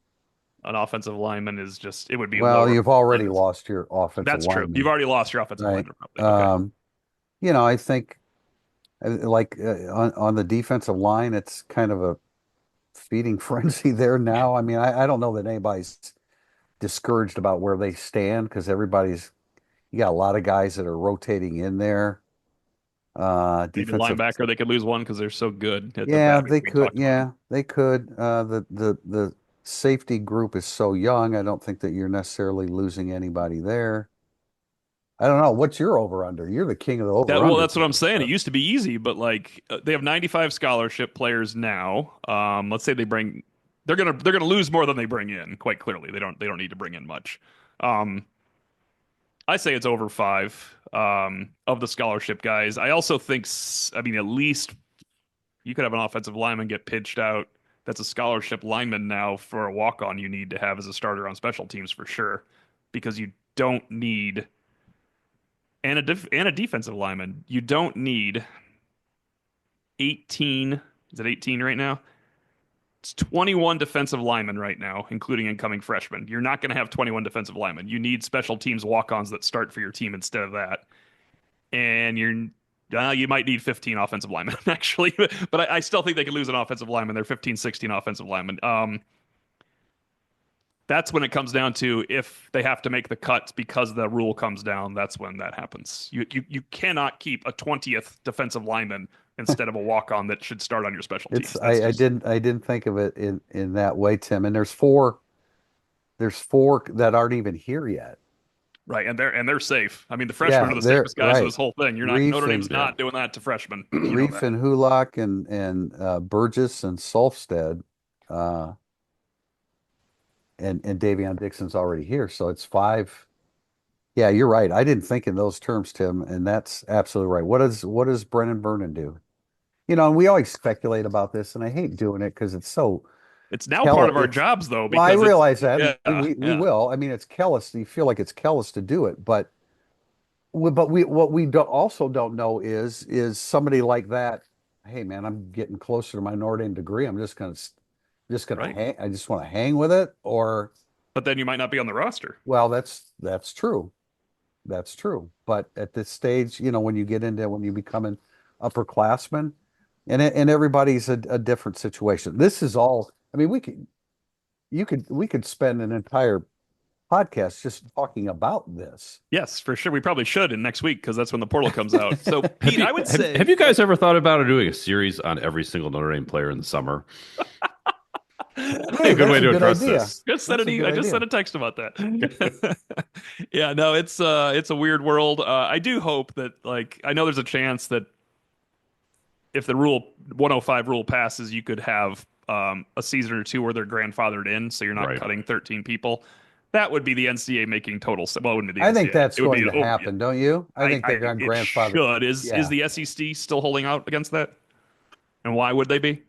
An offensive lineman is just, it would be Well, lower. you've already lost your offensive That's true. lineman. You've already lost your offensive Right. lineman. Probably. Okay. I think like on the defensive line, it's kind of a feeding frenzy there now. I mean, I don't know that anybody's discouraged about where they stand because you got a lot of guys that are rotating in there. Maybe Defensive, linebacker, they could lose one because they're so good. At yeah, the they we could. talked about. Yeah, they could. The safety group is so young. I don't think that you're necessarily losing anybody there. I don't know. What's your over under? You're the king of the over under. That's what I'm saying. It used to be easy, but like they have 95 scholarship players now. Let's say they're gonna lose more than they bring in. Quite clearly, they don't need to bring in much. I say it's over 5 of the scholarship guys. I also think, I mean, at least you could have an offensive lineman get pitched out. That's a scholarship lineman now for a walk-on you need to have as a starter on special teams for sure, because you don't need and a defensive lineman. You don't need 18. Is it 18 right now? It's 21 defensive linemen right now, including incoming freshmen. You're not going to have 21 defensive linemen. You need special teams walk-ons that start for your team instead of that. And you might need 15 offensive linemen, actually. But I still think they could lose an offensive lineman. They're 15, 16 offensive linemen. That's when it comes down to if they have to make the cuts because the rule comes down. That's when that happens. You cannot keep a 20th defensive lineman instead of a walk-on that should start on your special teams. I didn't think of it in that way, Tim. And there's four that aren't even here yet. Right, and they're safe. I mean, the freshmen are the safest guys in this whole thing. Notre Dame's not doing that to freshmen. Reef and Hulock and Burgess and Solfstead, and Davion Dixon's already here, so it's 5. Yeah, you're right. I didn't think in those terms, Tim, and that's absolutely right. What does Brennan Vernon do? And we always speculate about this, and I hate doing it because it's so. It's now part of our jobs, though. Well, I realize that. Yeah, we will. I mean, it's callous. You feel like it's callous to do it, but what we also don't know is somebody like that hey man, I'm getting closer to my Notre Dame degree. I'm just gonna right? hang. I just want to hang with it, or But then you might not be on the roster. well, that's true. That's true. But at this stage, when you get into when you become an upperclassman, and everybody's a different situation. This is all. I mean, we could spend an entire podcast just talking about this. Yes, for sure. We probably should in next week because that's when the portal comes out. So, Have Pete, you I would have, say have you guys ever thought about doing a series on every single Notre Dame player in the summer? Hey, A good way that's a to good address idea. this. That's a good I just sent idea. a text about that. Yeah, no, it's a weird world. I do hope that I know there's a chance that if the rule 105 rule passes, you could have a season or two where they're grandfathered in, so you're not Right. cutting 13 people. That would be the NCAA making total sense. Well, it wouldn't be the I think NCAA. that's It would going be to happen, don't you? I think they're going it grandfather. should. Is Yeah, the SEC still holding out against that? And why would they be?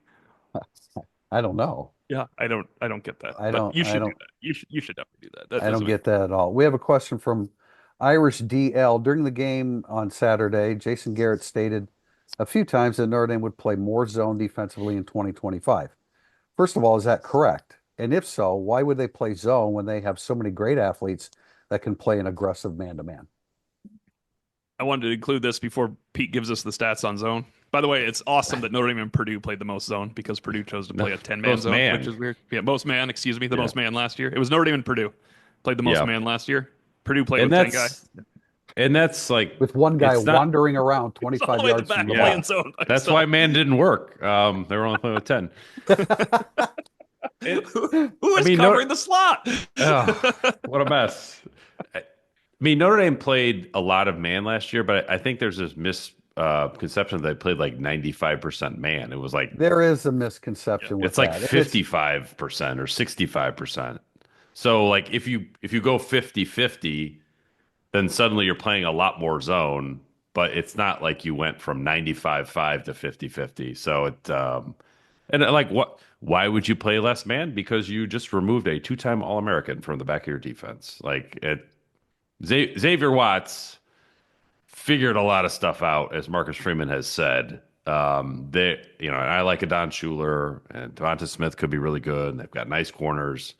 I don't know. Yeah, I don't get that. I But don't. you I should do don't. that. You should definitely do that. That I don't doesn't make get that at all. We have a question from Irish DL. During the game on Saturday, Jason Garrett stated a few times that Notre Dame would play more zone defensively in 2025. First of all, is that correct? And if so, why would they play zone when they have so many great athletes that can play an aggressive man-to-man? I wanted to include this before Pete gives us the stats on zone. By the way, it's awesome that Notre Dame and Purdue played the most zone because Purdue chose to play a 10-man Most zone, which man. is weird. Yeah, most man, excuse me, the Yeah. most man last year. It was Notre Dame and Purdue played the most Yeah. man last year. Purdue played And with 10 guys. that's like With one guy it's not wandering around It's all the 25 way in the yards from back the yeah. playing ball. zone by That's why himself. man didn't work. They were only playing with 10. It, Who I is mean, covering the slot? what a mess. I mean, Notre Dame played a lot of man last year, but I think there's this misconception that they played like 95% man. It was like There is a Yeah. misconception with it's like that. And it's 55% or 65%. So like if you go 50-50, then suddenly you're playing a lot more zone, but it's not like you went from 95-5 to 50-50. So and like why would you play less man? Because you just removed a two-time All-American from the back of your defense. Like Xavier Watts figured a lot of stuff out, as Marcus Freeman has said. And I like Adon Schuler and Devonta Smith could be really good, and they've got nice corners.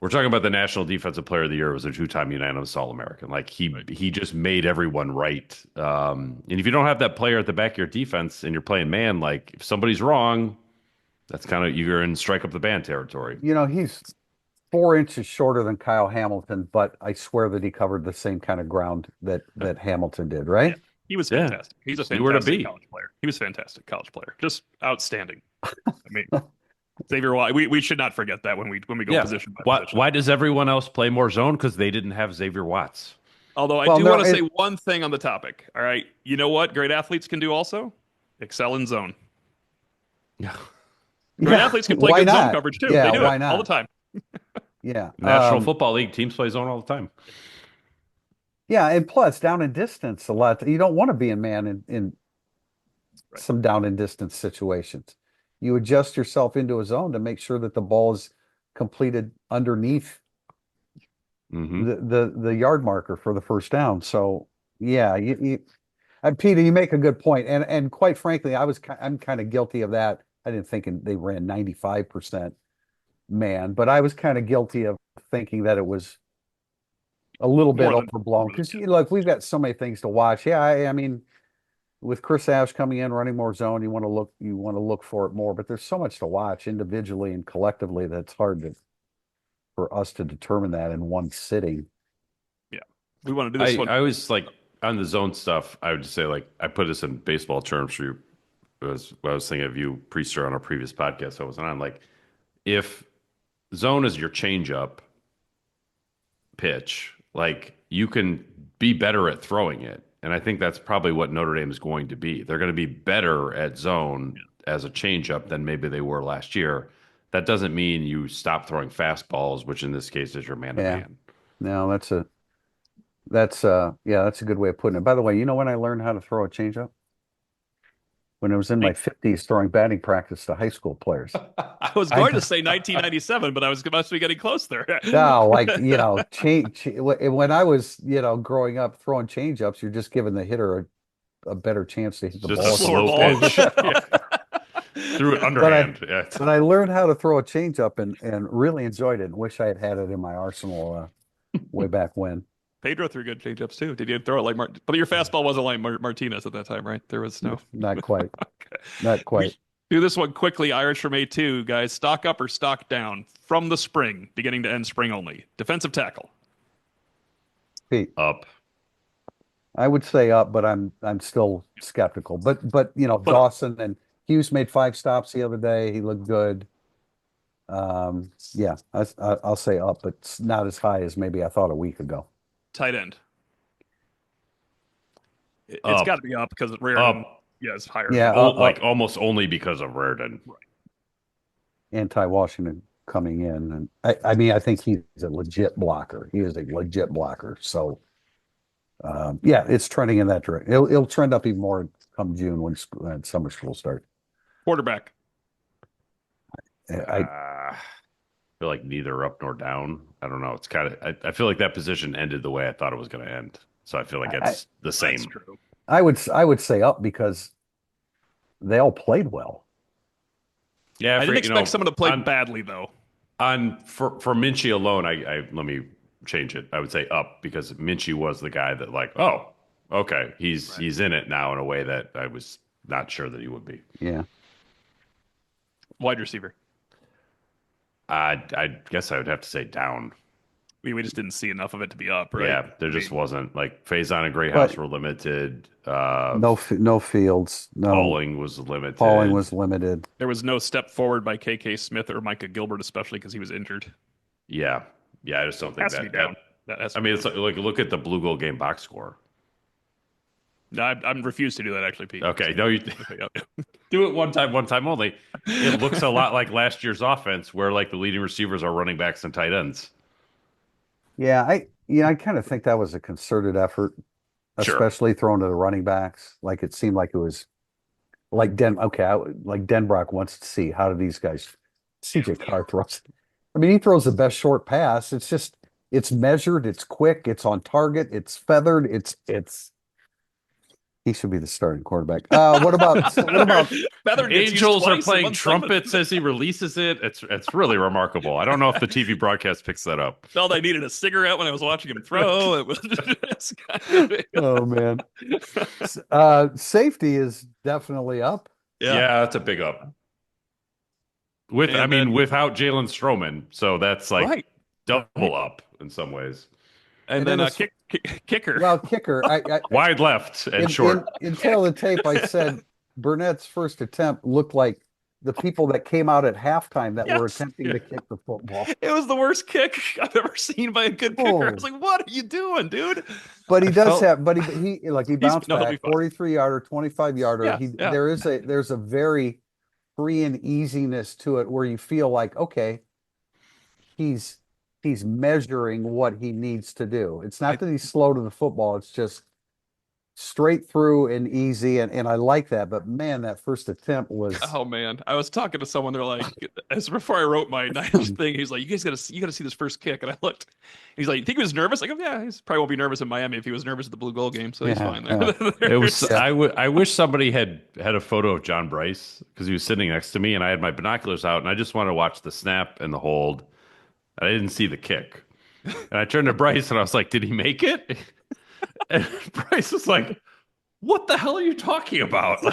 We're talking about the National Defensive Player of the Year. It was a two-time unanimous All-American. Like he just made everyone right. And if you don't have that player at the back of your defense and you're playing man, like if somebody's wrong, that's kind of you're in strike up the band territory. he's 4 inches shorter than Kyle Hamilton, but I swear that he covered the same kind of ground that Hamilton did, Yeah, right? he was Yeah, fantastic. He's a you were to fantastic be. college player. He was a fantastic college player. Just outstanding. I mean, Xavier White. We should not forget that when we go Yeah. position by Why position. why does everyone else play more zone? Because they didn't have Xavier Watts. Although I Well, do no, want to say one thing on the topic. All right, you know what great athletes can do also? Excel in zone. Yeah. Great yeah, athletes can play why good zone not? coverage too. They Yeah, do it why all the not? time. Yeah. National Football League teams play zone all the time. Yeah, and plus down and distance a lot. You don't want to be in man in Right. some down and distance situations. You adjust yourself into a zone to make sure that the ball is completed underneath Hmm. the yard marker for the first down. So yeah, Peter, you make a good point. And quite frankly, I'm kind of guilty of that. I didn't think they ran 95% man, but I was kind of guilty of thinking that it was a little bit overblown more than because look, we've got so many things to watch. Yeah, I mean, with Chris Ash coming in, running more zone, you want to look for it more, but there's so much to watch individually and collectively that's for us to determine that in one sitting. Yeah, we want to do this one. I was like on the zone stuff. I would just say like I put this in baseball terms for you. I was thinking of you, Priester, on our previous podcast I wasn't on. Like if zone is your changeup pitch, like you can be better at throwing it. And I think that's probably what Notre Dame is going to be. They're going to be better at zone as a changeup than maybe they were last year. That doesn't mean you stop throwing fastballs, which in this case is your man to Yeah. man. No, that's a good way of putting it. By the way, you know when I learned how to throw a changeup? When I was in my 50s throwing batting practice to high school players. I was going to say 1997, but I was must be getting close there. No, like, when I was, growing up throwing changeups, you're just giving the hitter a better chance to hit the Just ball. a slow ball. pitch. Threw it underhand. Yeah. But I learned how to throw a changeup and really enjoyed it and wish I had had it in my arsenal way back when. Pedro threw good changeups too. Did you throw it like but your fastball wasn't like Martinez at that time, right? There was no. Not quite. Okay. Not quite. Do this one quickly. Irish from A2, guys. Stock up or stock down from the spring, beginning to end spring only. Defensive tackle. Pete, Up. I would say up, but I'm still skeptical. But Dawson and Hughes made 5 stops the other day. He looked good. Yeah, I'll say up, but it's not as high as maybe I thought a week ago. Tight end. It's Up. got to be up because Raritan, Up. yeah, it's higher. Yeah, Almost only because of Raritan. Anti-Washington coming in, and I mean I think he's a legit blocker. He is a legit blocker. So yeah, it's trending in that direction. It'll trend up even more come June when summer school starts. Quarterback. I feel like neither up nor down. I don't know. It's kind of. I feel like that position ended the way I thought it was going to end. So I feel like it's the same. That's true. I would say up because they all played well. Yeah, I didn't expect someone to play badly though. For Minchie alone, I let me change it. I would say up because Minchie was the guy that like, oh, okay, he's in it now in a way that I was not sure that he would be. Yeah. Wide receiver. I guess I would have to say down. We just didn't see enough of it to be up, right? Yeah, there just wasn't like Faison and Greathouse were limited. No Fields. No Pauling was limited. Pauling was limited. There was no step forward by KK Smith or Micah Gilbert, especially because he was injured. Yeah, I just don't think Has to be down. I mean, it's like look at the Blue-Gold Game box score. No, I'm refused to do that actually, Pete. Okay, no, you do it one time only. It looks a lot like last year's offense, where like the leading receivers are running backs and tight ends. Yeah, I kind of think that was a concerted effort, especially thrown to the running backs. Like it seemed like it was like Denbrock wants to see how do these guys. CJ Carr throws. I mean, he throws the best short pass. It's measured, it's quick, it's on target, it's feathered, it's. He should be the starting quarterback. What about Feathered Angels are playing trumpets as he releases it. It's really remarkable. I don't know if the TV broadcast picks that up. Felt I needed a cigarette when I was watching him throw. It was just oh man. Safety is definitely up. Yeah, that's a big up. Without Jalen Stroman, so that's like double up in some ways. And then kicker. Well, kicker. I wide left and short. In tail of the tape, I said Burnett's first attempt looked like the people that came out at halftime that were attempting to kick the football. It was the worst kick I've ever seen by a good kicker. I was like, "What are you doing, dude?" But he he bounced back 43-yarder, 25-yarder. There's a very free and easiness to it where you feel like, okay, he's measuring what he needs to do. It's not that he's slow to the football. It's just straight through and easy. And I like that. But man, that first attempt was. Oh man, I was talking to someone. They're like, as before I wrote my Niners thing, he's like, you gotta see this first kick. And I looked. He's like, you think he was nervous? I go, yeah, he probably won't be nervous in Miami if he was nervous at the Blue-Gold Game. So he's fine there. It was. Yeah. I wish somebody had a photo of John Bryce because he was sitting next to me and I had my binoculars out and I just wanted to watch the snap and the hold. I didn't see the kick. And I turned to Bryce and I was like, did he make it? And Bryce was like, what the hell are you talking about?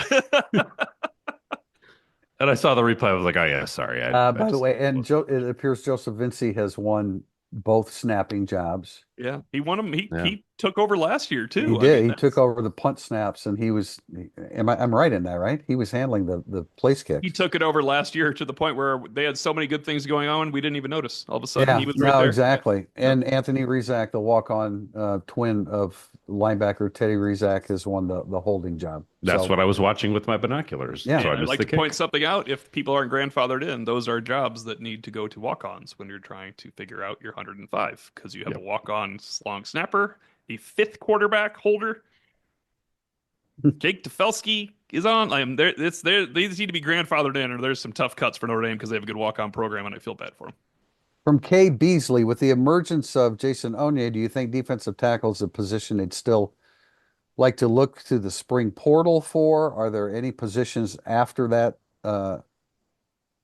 And I saw the replay. I was like, oh, yeah, sorry. By the way, it appears Joseph Vinci has won both snapping jobs. Yeah, he won them. He took over last year, too. He did. He took over the punt snaps, and he was – I'm right in that, right? He was handling the place kick. He took it over last year to the point where they had so many good things going on, we didn't even notice. All of a sudden, he was right there. Exactly. And Anthony Rizak, the walk-on twin of linebacker Teddy Rizak, has won the holding job. That's what I was watching with my binoculars. Yeah. So I'd like to point something out. If people aren't grandfathered in, those are jobs that need to go to walk-ons when you're trying to figure out your 105 because you have a walk-on long snapper, a fifth quarterback holder. Jake Tefelsky is on. They just need to be grandfathered in, or there's some tough cuts for Notre Dame because they have a good walk-on program, and I feel bad for them. From Kay Beasley, with the emergence of Jason Onye, do you think defensive tackle is a position they'd still like to look to the spring portal for? Are there any positions after that?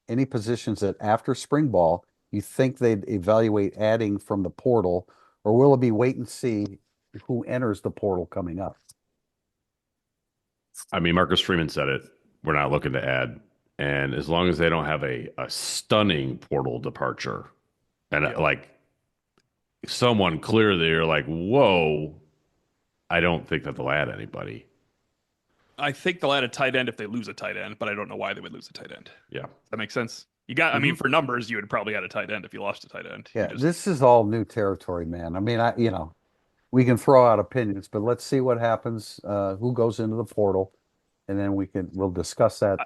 Any positions that after spring ball you think they'd evaluate adding from the portal, or will it be wait and see who enters the portal coming up? I mean, Marcus Freeman said it. We're not looking to add. And as long as they don't have a stunning portal departure and Yeah. like someone clearly you're like, whoa, I don't think that they'll add anybody. I think they'll add a tight end if they lose a tight end, but I don't know why they would lose a tight end. Yeah. Does that make sense? I mean, for numbers, you would probably add a tight end if you lost a tight end. Yeah, this is all new territory, man. I mean, we can throw out opinions, but let's see what happens, who goes into the portal, and then we'll discuss that,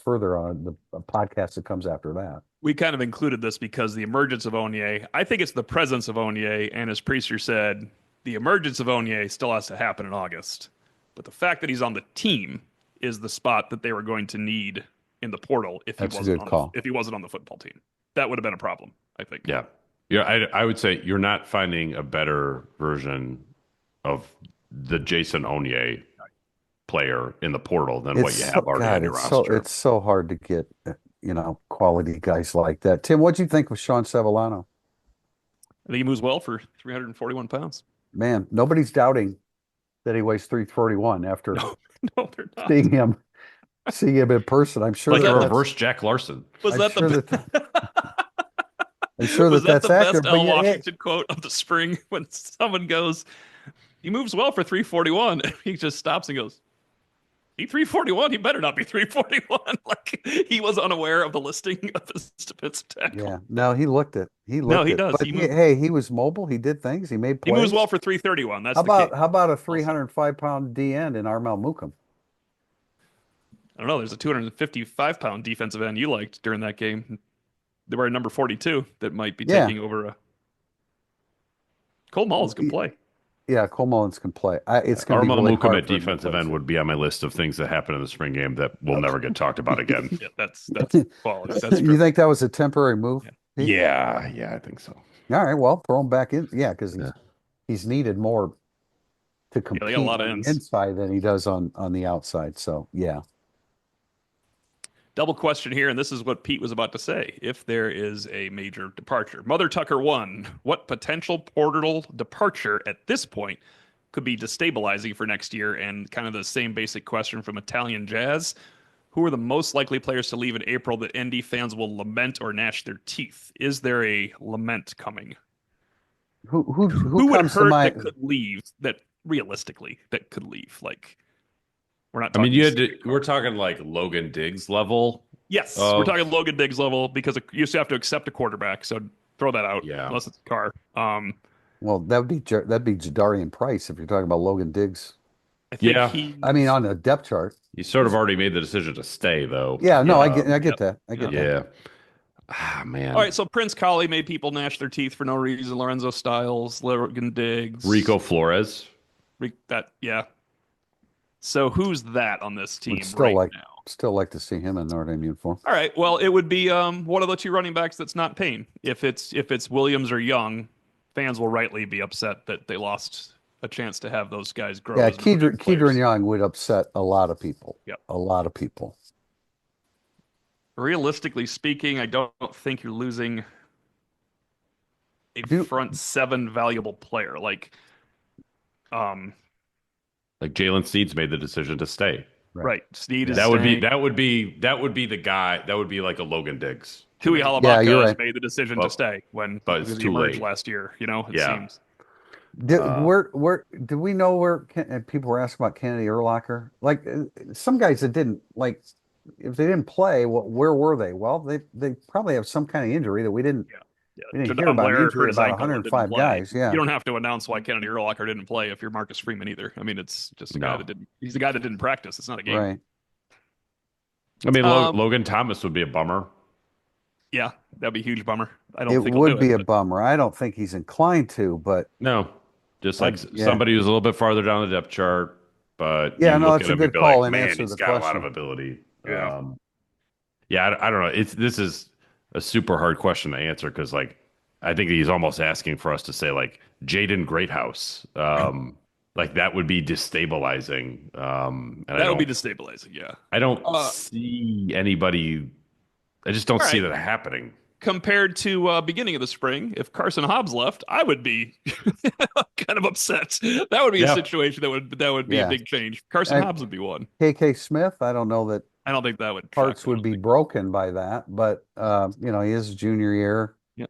further on the podcast that comes after that. We kind of included this because the emergence of Onyé, I think it's the presence of Onyé, and as Priester said, the emergence of Onyé still has to happen in August. But the fact that he's on the team is the spot that they were going to need in the portal if That's a good call. If he wasn't on the football team. That would have been a problem, I think. Yeah. Yeah. I would say you're not finding a better version of the Jason Onyé player in the portal than what you have already on your roster. It's so hard to get, quality guys like that. Tim, what'd you think of Sean Sevillano? I think he moves well for 341 pounds. Man, nobody's doubting that he weighs 341 after No, they're not. seeing him in person. I'm sure Like a that's reverse Jack Larson. Was that sure I'm sure was that's the accurate. best L. Washington quote of the spring when someone goes, he moves well for 341, and he just stops and goes, he 341, he better not be 341. Like he was unaware of the listing of his defensive tackle. Yeah, no, he looked it. He does. But he was mobile. He did things. He made plays. He moves well for 331. That's how about a 305-pound D end in Armel Mukum? I don't know. There's a 255-pound defensive end you liked during that game. They were at number 42 that might be taking over a. Cole Mullins can play. Yeah, Cole Mullins can play. It's going to be Armel really Mukum hard at defensive end would be on my list of things that happened in the spring game that will never get talked about again. Yeah, that's quality. That's you think that was a temporary move? Yeah, I think so. All right, well, throw him back in. Yeah, because he's needed more to compete a lot of on ends. the inside than he does on the outside. So, yeah. Double question here, and this is what Pete was about to say. If there is a major departure, Mother Tucker 1, what potential portal departure at this point could be destabilizing for next year? And kind of the same basic question from Italian Jazz. Who are the most likely players to leave in April that ND fans will lament or gnash their teeth? Is there a lament coming? Who would comes to hurt mind? that could leave, that realistically that could leave? Like, we're not I mean, talking we're talking like Logan Diggs level. Yes, we're talking Logan Diggs level because you used to have to accept a quarterback. So throw that out. Yeah. Unless it's a car. Well, that'd be Jadarian Price if you're talking about Logan Diggs. I think I mean, on the depth chart. He sort of already made the decision to stay, though. Yeah, no, I get that. I get that. Yeah. Ah, man. All right, so Prince Collie made people gnash their teeth for no reason. Lorenzo Styles, Logan Diggs, Rico Flores. Yeah. So who's that on this team now? Still like to see him in Notre Dame uniform. All right, well, it would be one of the two running backs that's not Payne. If it's Williams or Young, fans will rightly be upset that they lost a chance to have those guys grow. Yeah, Kedron Young would upset a lot of people. Yep. A lot of people. Realistically speaking, I don't think you're losing a front seven valuable player. Like Jalen Sneed's made the decision to stay. Right. Sneed is that would be the guy. That would be like a Logan Diggs. Tui Halabaka has made the decision to stay but it's too emerged late last year. It seems. Do we know where people were asking about Kennedy Urlacher? Like some guys that didn't like, if they didn't play, where were they? Well, they probably have some kind of injury that we didn't. Yeah. We didn't hear about injury about 105 guys. Yeah, you don't have to announce why Kennedy Urlacher didn't play if you're Marcus Freeman either. I mean, it's just a guy that didn't. He's the guy that didn't practice. It's not a game. Right. I mean, Logan Thomas would be a bummer. Yeah, that'd be a huge bummer. I don't think it would be a bummer. I don't think he's inclined to, but no, just like somebody who's a little bit farther down the depth chart. But that's a good call and answer he's the got question. a lot of ability. Yeah, I don't know. This is a super hard question to answer because I think he's almost asking for us to say like Jaden Greathouse. Like that would be destabilizing. And That would be destabilizing. Yeah. I don't Uh, see anybody. I just don't all see right. that happening. Compared to beginning of the spring, if Carson Hobbs left, I would be kind of upset. That would be a Yeah. situation that would be a Yeah. big change. Carson I, Hobbs would be one. KK Smith, I don't know that I don't think that would shock hearts me. I would don't be think. broken by that, but he is junior year. Yeah.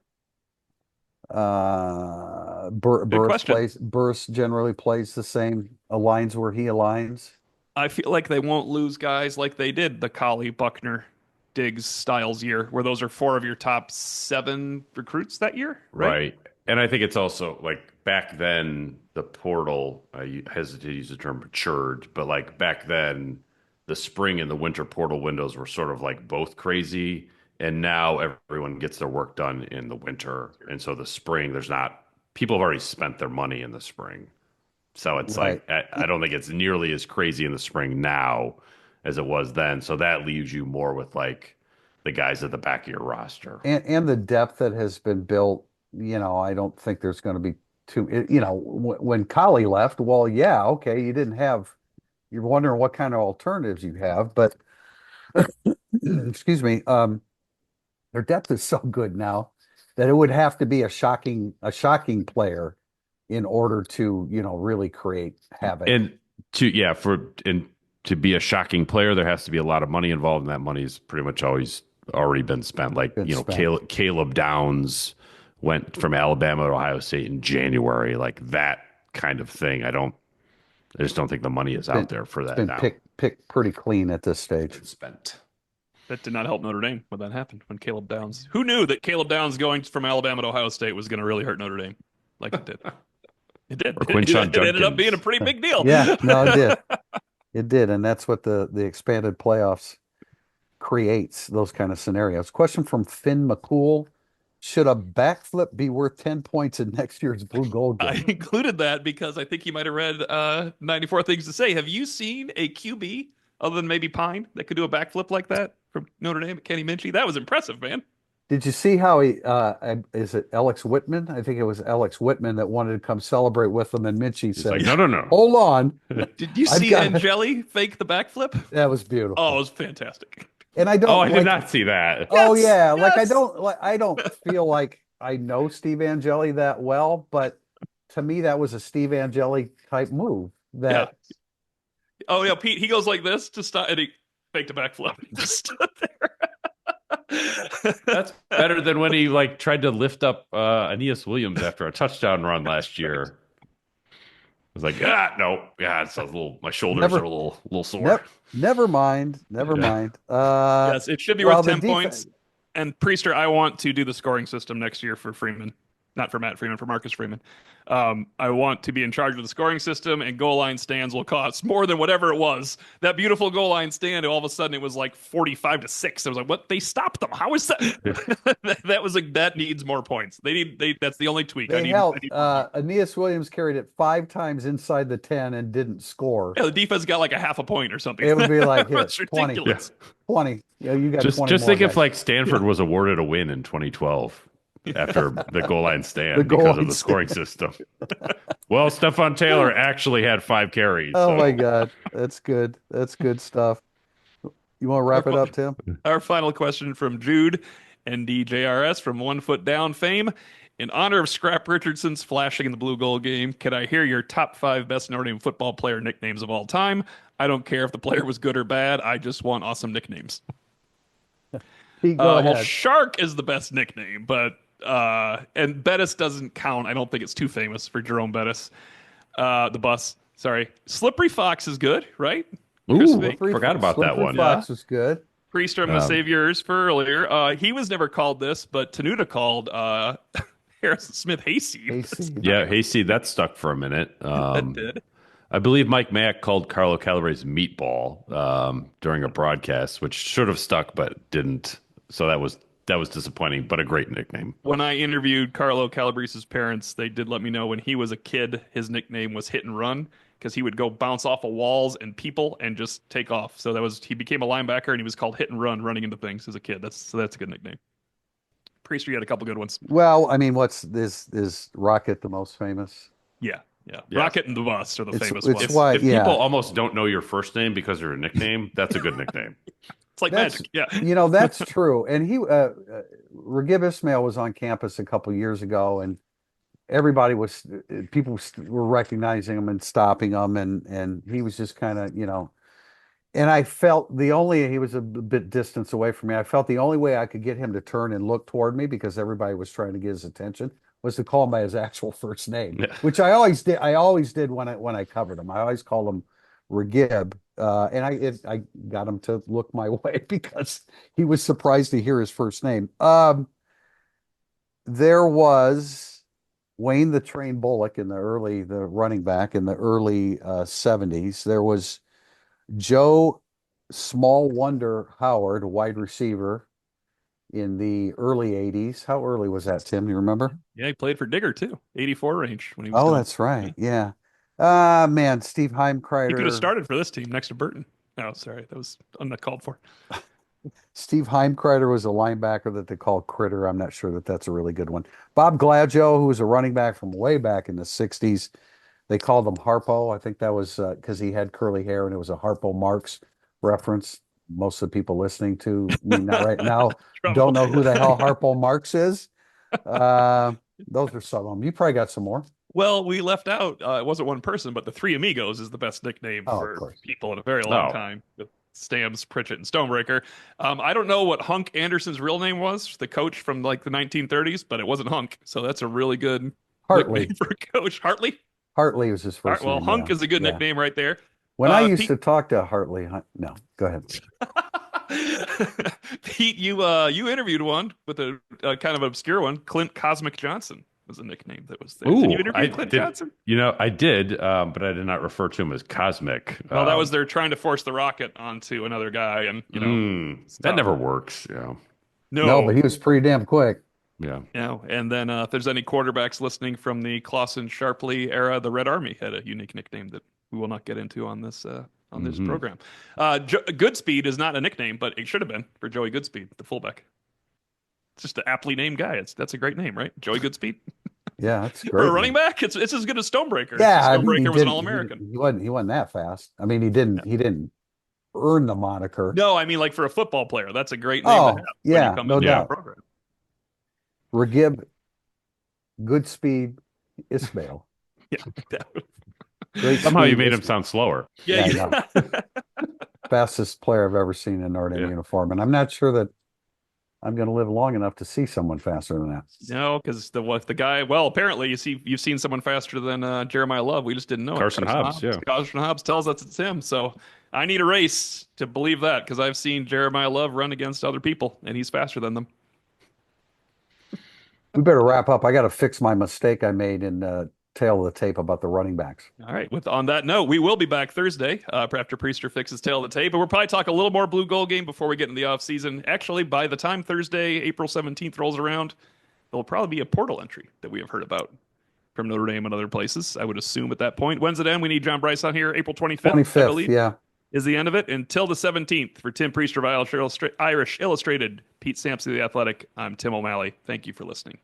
Good question. Burst generally plays the same, aligns where he aligns. I feel like they won't lose guys like they did the Collie, Buckner, Diggs, Styles year, where those are four of your top seven recruits that year, right? Right. And I think it's also like back then, the portal, I hesitate to use the term matured, but like back then, the spring and the winter portal windows were sort of like both crazy. And now everyone gets their work done in the winter. And so the spring, there's not, people have already spent their money in the spring. So it's Right. like, I don't think it's nearly as crazy in the spring now as it was then. So that leaves you more with like the guys at the back of your roster. And the depth that has been built, I don't think there's going to be when Collie left, well, yeah, okay, you're wondering what kind of alternatives you have, but excuse me, their depth is so good now that it would have to be a shocking player in order to, really create havoc. And to be a shocking player, there has to be a lot of money involved, and that money's pretty much always already been spent. Like, Been spent. Caleb Downs went from Alabama to Ohio State in January, like that kind of thing. I just don't think the money is out Been, there for it's that been now. picked pretty clean at this stage. It's spent. That did not help Notre Dame when that happened, when Caleb Downs. Who knew that Caleb Downs going from Alabama to Ohio State was going to really hurt Notre Dame like it did? It did. Or Quinshon It ended up being a Judkins. pretty big deal. Yeah, no, it did. It did, and that's what the expanded playoffs creates, those kind of scenarios. Question from Finn McCool. Should a backflip be worth 10 points in next year's Blue Gold I game? included that because I think he might have read 94 Things to Say. Have you seen a QB other than maybe Pine that could do a backflip like that from Notre Dame, Kenny Minchie? That was impressive, man. Did you see how is it Alex Whitman? I think it was Alex Whitman that wanted to come celebrate with them, and Minchie He's like, said, no, no, no. "Hold on, Did you I've see got." Angeli fake the backflip? That was Oh, it beautiful, was fantastic. and I Oh, don't I did like. not see that. Oh Yes, yeah, like yes. I don't feel like I know Steve Angeli that well, but to me that was a Steve Angeli type move. Yeah. That Oh, yeah, Pete, he goes like this to stop, and he faked a backflip. Just stood That's there. better than when he like tried to lift up Aeneas Williams after a touchdown run last year. It was like, no, yeah, it's a little. My shoulders are never, a little sore. never, never mind, never Yeah. mind. Yes, it should be Well, worth the 10 defense. points. And Priester, I want to do the scoring system next year for Freeman. Not for Matt Freeman, for Marcus Freeman. I want to be in charge of the scoring system, and goal line stands will cost more than whatever it was. That beautiful goal line stand, all of a sudden it was like 45-6. I was like, what? They stopped them. How is that? That was like, that needs more points. That's the only tweak. They held I need more points. Aeneas Williams carried it 5 times inside the 10 and didn't score. Yeah, the defense got like a half a point or something. It would be like, here, That's 20, ridiculous. 20. Yeah, you got Just 20 just more think if guys. like Stanford was awarded a win in 2012 after the goal line The stand goal because of line the scoring system. Well, Stephon Taylor actually had 5 carries. Oh So my God. That's good. That's good stuff. You want to Our, wrap it up, Tim? our final question from Jude NDJRS from One Foot Down fame. In honor of Scrap Richardson's flashing in the blue gold game, can I hear your top 5 best Notre Dame football player nicknames of all time? I don't care if the player was good or bad. I just want awesome nicknames. Pete, go Well, ahead. Shark is the best nickname, but and Bettis doesn't count. I don't think it's too famous for Jerome Bettis. The bus, sorry. Slippery Fox is good, right? Chris Ooh, Vick. forgot about that Slippery one. Fox was good. Priester, I'm going to Um, save yours for earlier. He was never called this, but Tenuta called Harrison Smith hayseed. AC. yeah, Hayseed, that stuck for a minute. That did. I believe Mike Mack called Carlo Calabrese's meatball during a broadcast, which should have stuck but didn't. So that was disappointing, but a great nickname. When I interviewed Carlo Calabrese's parents, they did let me know when he was a kid, his nickname was Hit and Run because he would go bounce off of walls and people and just take off. So he became a linebacker and he was called Hit and Run, running into things as a kid. That's a good nickname. Priester, you had a couple good ones. Well, I mean, what's this? Is Rocket the most famous? Yeah, Yeah. Yeah. Rocket and the Bus are the famous it's ones. why If people almost don't know your first name because of your nickname, that's a good nickname. It's like that's magic. Yeah. that's true. And Regib Ismail was on campus a couple years ago, and everybody were recognizing him and stopping him, and he was just kind of and I felt he was a bit distance away from me. I felt the only way I could get him to turn and look toward me, because everybody was trying to get his attention, was to call him by his actual first name, Yeah. which I always did. I always did when I covered him. I always called him Regib, and I got him to look my way because he was surprised to hear his first name. There was Wayne the Train Bullock the running back in the early 70s. There was Joe Small Wonder Howard, wide receiver, in the early 80s. How early was that, Tim? Do you remember? Yeah, he played for Digger too. 84 range when he was Oh, done. that's right. Yeah. Man, Steve He could have Heimkreider. started for this team next to Burton. Oh, sorry. That was uncalled for. Steve Heimkreider was a linebacker that they call Critter. I'm not sure that that's a really good one. Bob Gladio, who was a running back from way back in the 60s. They called him Harpo. I think that was because he had curly hair, and it was a Harpo Marx reference. Most of the people listening to me right now don't know who the hell Harpo Marx is. Those are some of them. You probably got some more. Well, we left out, it wasn't one person, but the Three Amigos is the best nickname for people in a very long time. With Stams, Pritchett, and Stonebreaker. I don't know what Hunk Anderson's real name was, the coach from like the 1930s, but it wasn't Hunk. So that's a really good nickname for a coach. Hartley? Hartley was his first name. Well, Hunk is a good nickname right there. When I used to talk to Hartley, no, go ahead. Pete, you interviewed one with a kind of obscure one. Clint Cosmic Johnson was a nickname that was there. Ooh, did you interview Clint Johnson? I did, but I did not refer to him as Cosmic. Well, that was they're trying to force the rocket onto another guy, and that never works. No, but he was pretty damn quick. Yeah. And then if there's any quarterbacks listening from the Clausen Sharpley era, the Red Army had a unique nickname that we will not get into on this program. Goodspeed is not a nickname, but it should have been for Joey Goodspeed, the fullback. It's just an aptly named guy. That's a great name, right? Joey Goodspeed. Yeah, that's great. For a running back, it's as good as Stonebreaker. Yeah, Stonebreaker was an All-American. He wasn't that fast. I mean, he didn't earn the moniker. No, I mean like for a football player, that's a great name to have. Yeah, no doubt. Regib Goodspeed Ismail. Yeah. Somehow you made him sound slower. Yeah. Fastest player I've ever seen in Notre Dame uniform, and I'm not sure that I'm going to live long enough to see someone faster than that. No, because the guy. Well, apparently you've seen someone faster than Jeremiah Love. We just didn't know. Carson Hobbs. Yeah. Carson Hobbs tells us it's him. So I need a race to believe that, because I've seen Jeremiah Love run against other people, and he's faster than them. We better wrap up. I got to fix my mistake I made in tail of the tape about the running backs. All right. On that note, we will be back Thursday after Priester fixes tail of the tape, but we'll probably talk a little more Blue-Gold Game before we get into the off season. Actually, by the time Thursday, April 17th rolls around, there'll probably be a portal entry that we have heard about from Notre Dame and other places. I would assume at that point. When's it end? We need John Bryce on here. April 25th, 25th, I believe, yeah, is the end of it. Until the 17th, for Tim Priester of Irish Illustrated, Pete Sampson of The Athletic, I'm Tim O'Malley. Thank you for listening.